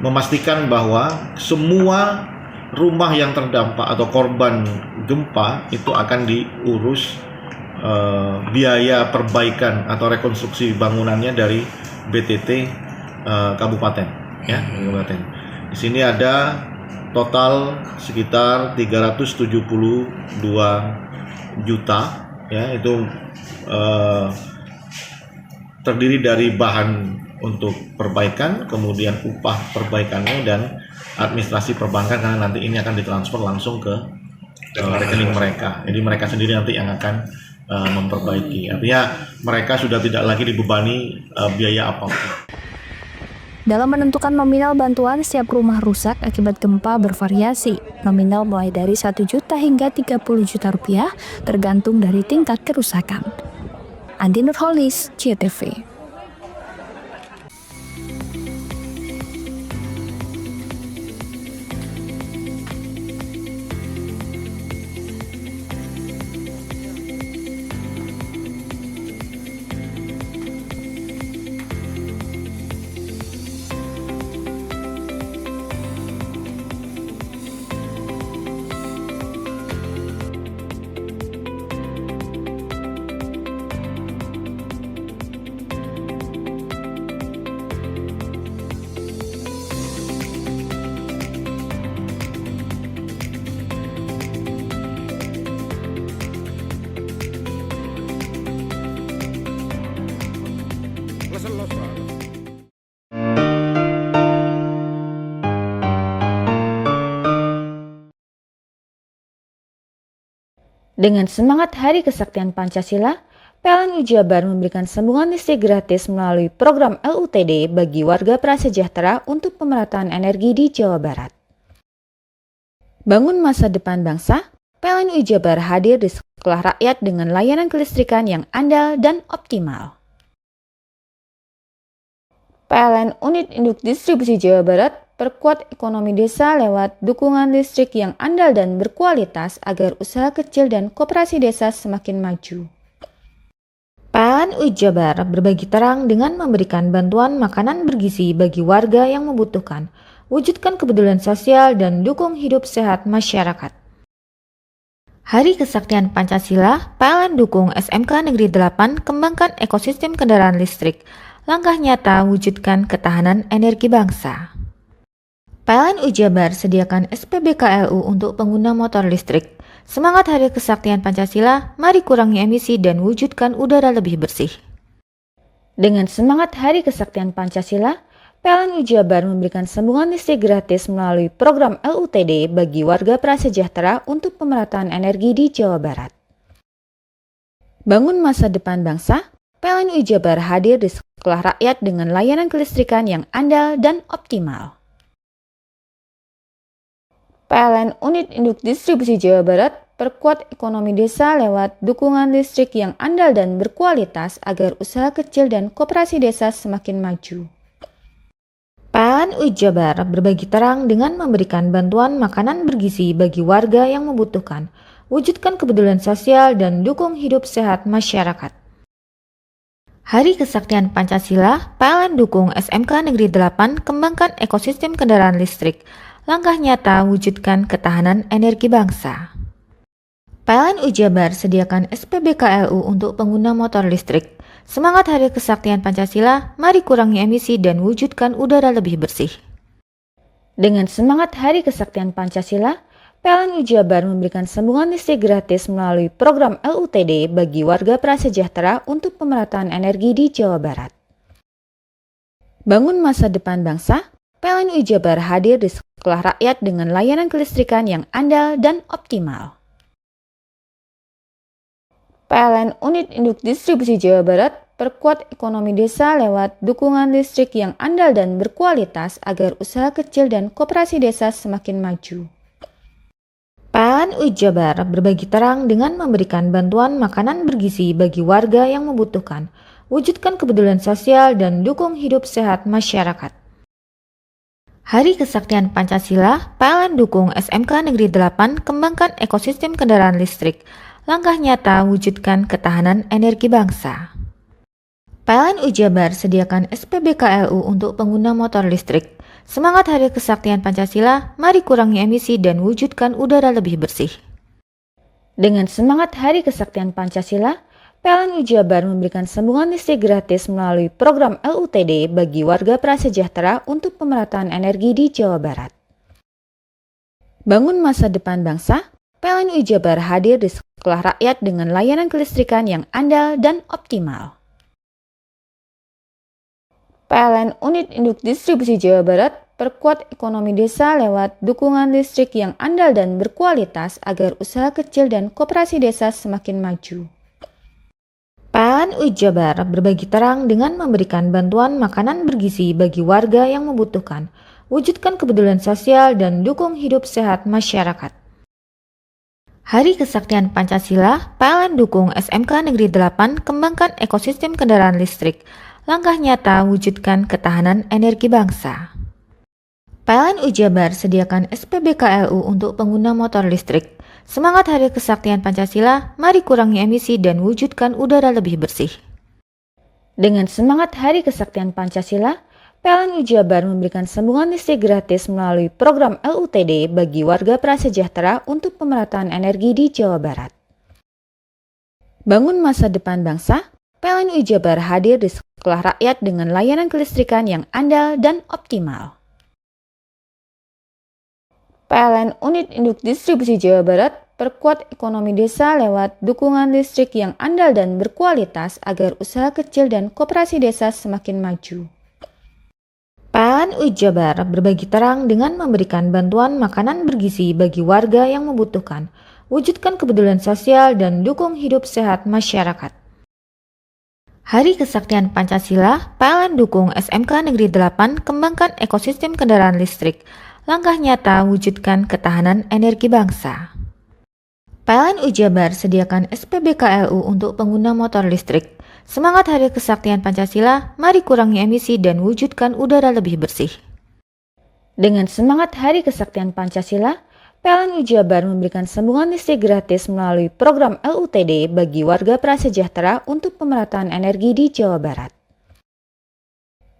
memastikan bahwa semua rumah yang terdampak atau korban gempa itu akan diurus biaya perbaikan atau rekonstruksi bangunannya dari BTT kabupaten ya, kabupaten. Di sini ada total sekitar 372 juta ya, itu terdiri dari bahan untuk perbaikan, kemudian upah perbaikannya dan administrasi perbankan, karena nanti ini akan ditransfer langsung ke rekening mereka. Jadi mereka sendiri nanti yang akan memperbaiki. Artinya mereka sudah tidak lagi dibebani biaya apapun. Dalam menentukan nominal bantuan, setiap rumah rusak akibat gempa bervariasi. Nominal mulai dari 1 juta hingga 30 juta rupiah, tergantung dari tingkat kerusakan. Andi Nurholis, CTV. Dengan semangat Hari Kesaktian Pancasila, PLN Jabar memberikan sambungan listrik gratis melalui program LUTD bagi warga prasejahtera untuk pemerataan energi di Jawa Barat. Bangun masa depan bangsa, PLN Jabar hadir di sekolah rakyat dengan layanan kelistrikan yang andal dan optimal. PLN Unit Induk Distribusi Jawa Barat perkuat ekonomi desa lewat dukungan listrik yang andal dan berkualitas agar usaha kecil dan koperasi desa semakin maju. PLN Jabar berbagi terang dengan memberikan bantuan makanan bergizi bagi warga yang membutuhkan, wujudkan kepedulian sosial dan dukung hidup sehat masyarakat. Hari Kesaktian Pancasila, PLN dukung SMK Negeri 8 kembangkan ekosistem kendaraan listrik, langkah nyata wujudkan ketahanan energi bangsa. PLN Jabar sediakan SPBKLU untuk pengguna motor listrik. Semangat Hari Kesaktian Pancasila, mari kurangi emisi dan wujudkan udara lebih bersih. Dengan semangat Hari Kesaktian Pancasila, PLN Jabar memberikan sambungan listrik gratis melalui program LUTD bagi warga prasejahtera untuk pemerataan energi di Jawa Barat. Bangun masa depan bangsa, PLN Jabar hadir di sekolah rakyat dengan layanan kelistrikan yang andal dan optimal. PLN Unit Induk Distribusi Jawa Barat perkuat ekonomi desa lewat dukungan listrik yang andal dan berkualitas agar usaha kecil dan koperasi desa semakin maju. PLN Jabar berbagi terang dengan memberikan bantuan makanan bergizi bagi warga yang membutuhkan, wujudkan kepedulian sosial dan dukung hidup sehat masyarakat. Hari Kesaktian Pancasila, PLN dukung SMK Negeri 8 kembangkan ekosistem kendaraan listrik, langkah nyata wujudkan ketahanan energi bangsa. PLN Jabar sediakan SPBKLU untuk pengguna motor listrik. Semangat Hari Kesaktian Pancasila, mari kurangi emisi dan wujudkan udara lebih bersih. Dengan semangat Hari Kesaktian Pancasila, PLN Jabar memberikan sambungan listrik gratis melalui program LUTD bagi warga prasejahtera untuk pemerataan energi di Jawa Barat. Bangun masa depan bangsa, PLN Jabar hadir di sekolah rakyat dengan layanan kelistrikan yang andal dan optimal. PLN Unit Induk Distribusi Jawa Barat perkuat ekonomi desa lewat dukungan listrik yang andal dan berkualitas agar usaha kecil dan koperasi desa semakin maju. PLN Jabar berbagi terang dengan memberikan bantuan makanan bergizi bagi warga yang membutuhkan, wujudkan kepedulian sosial dan dukung hidup sehat masyarakat. Hari Kesaktian Pancasila, PLN dukung SMK Negeri 8 kembangkan ekosistem kendaraan listrik, langkah nyata wujudkan ketahanan energi bangsa. PLN Jabar sediakan SPBKLU untuk pengguna motor listrik. Semangat Hari Kesaktian Pancasila, mari kurangi emisi dan wujudkan udara lebih bersih. Dengan semangat Hari Kesaktian Pancasila, PLN Jabar memberikan sambungan listrik gratis melalui program LUTD bagi warga prasejahtera untuk pemerataan energi di Jawa Barat. Bangun masa depan bangsa, PLN Jabar hadir di sekolah rakyat dengan layanan kelistrikan yang andal dan optimal. PLN Unit Induk Distribusi Jawa Barat perkuat ekonomi desa lewat dukungan listrik yang andal dan berkualitas agar usaha kecil dan koperasi desa semakin maju. PLN Jabar berbagi terang dengan memberikan bantuan makanan bergizi bagi warga yang membutuhkan, wujudkan kepedulian sosial dan dukung hidup sehat masyarakat. Hari Kesaktian Pancasila, PLN dukung SMK Negeri 8 kembangkan ekosistem kendaraan listrik, langkah nyata wujudkan ketahanan energi bangsa. PLN Jabar sediakan SPBKLU untuk pengguna motor listrik. Semangat Hari Kesaktian Pancasila, mari kurangi emisi dan wujudkan udara lebih bersih. Dengan semangat Hari Kesaktian Pancasila, PLN Jabar memberikan sambungan listrik gratis melalui program LUTD bagi warga prasejahtera untuk pemerataan energi di Jawa Barat. Bangun masa depan bangsa, PLN Jabar hadir di sekolah rakyat dengan layanan kelistrikan yang andal dan optimal. PLN Unit Induk Distribusi Jawa Barat perkuat ekonomi desa lewat dukungan listrik yang andal dan berkualitas agar usaha kecil dan koperasi desa semakin maju. PLN Jabar berbagi terang dengan memberikan bantuan makanan bergizi bagi warga yang membutuhkan, wujudkan kepedulian sosial dan dukung hidup sehat masyarakat. Hari Kesaktian Pancasila, PLN dukung SMK Negeri 8 kembangkan ekosistem kendaraan listrik, langkah nyata wujudkan ketahanan energi bangsa. PLN Jabar sediakan SPBKLU untuk pengguna motor listrik. Semangat Hari Kesaktian Pancasila, mari kurangi emisi dan wujudkan udara lebih bersih. Dengan semangat Hari Kesaktian Pancasila, PLN Jabar memberikan sambungan listrik gratis melalui program LUTD bagi warga prasejahtera untuk pemerataan energi di Jawa Barat.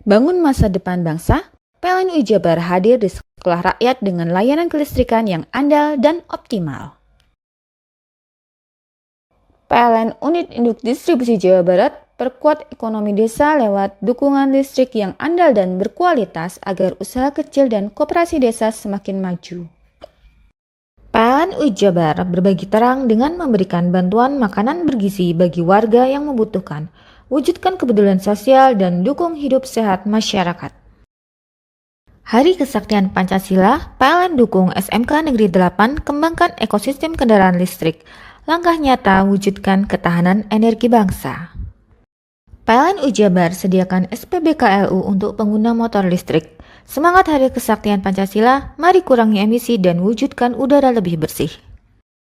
Bangun masa depan bangsa, PLN Jabar hadir di sekolah rakyat dengan layanan kelistrikan yang andal dan optimal. PLN Unit Induk Distribusi Jawa Barat perkuat ekonomi desa lewat dukungan listrik yang andal dan berkualitas agar usaha kecil dan koperasi desa semakin maju. PLN Jabar berbagi terang dengan memberikan bantuan makanan bergizi bagi warga yang membutuhkan, wujudkan kepedulian sosial dan dukung hidup sehat masyarakat. Hari Kesaktian Pancasila, PLN dukung SMK Negeri 8 kembangkan ekosistem kendaraan listrik. Langkah nyata wujudkan ketahanan energi bangsa. PLN Jabar sediakan SPBKLU untuk pengguna motor listrik. Semangat Hari Kesaktian Pancasila, mari kurangi emisi dan wujudkan udara lebih bersih.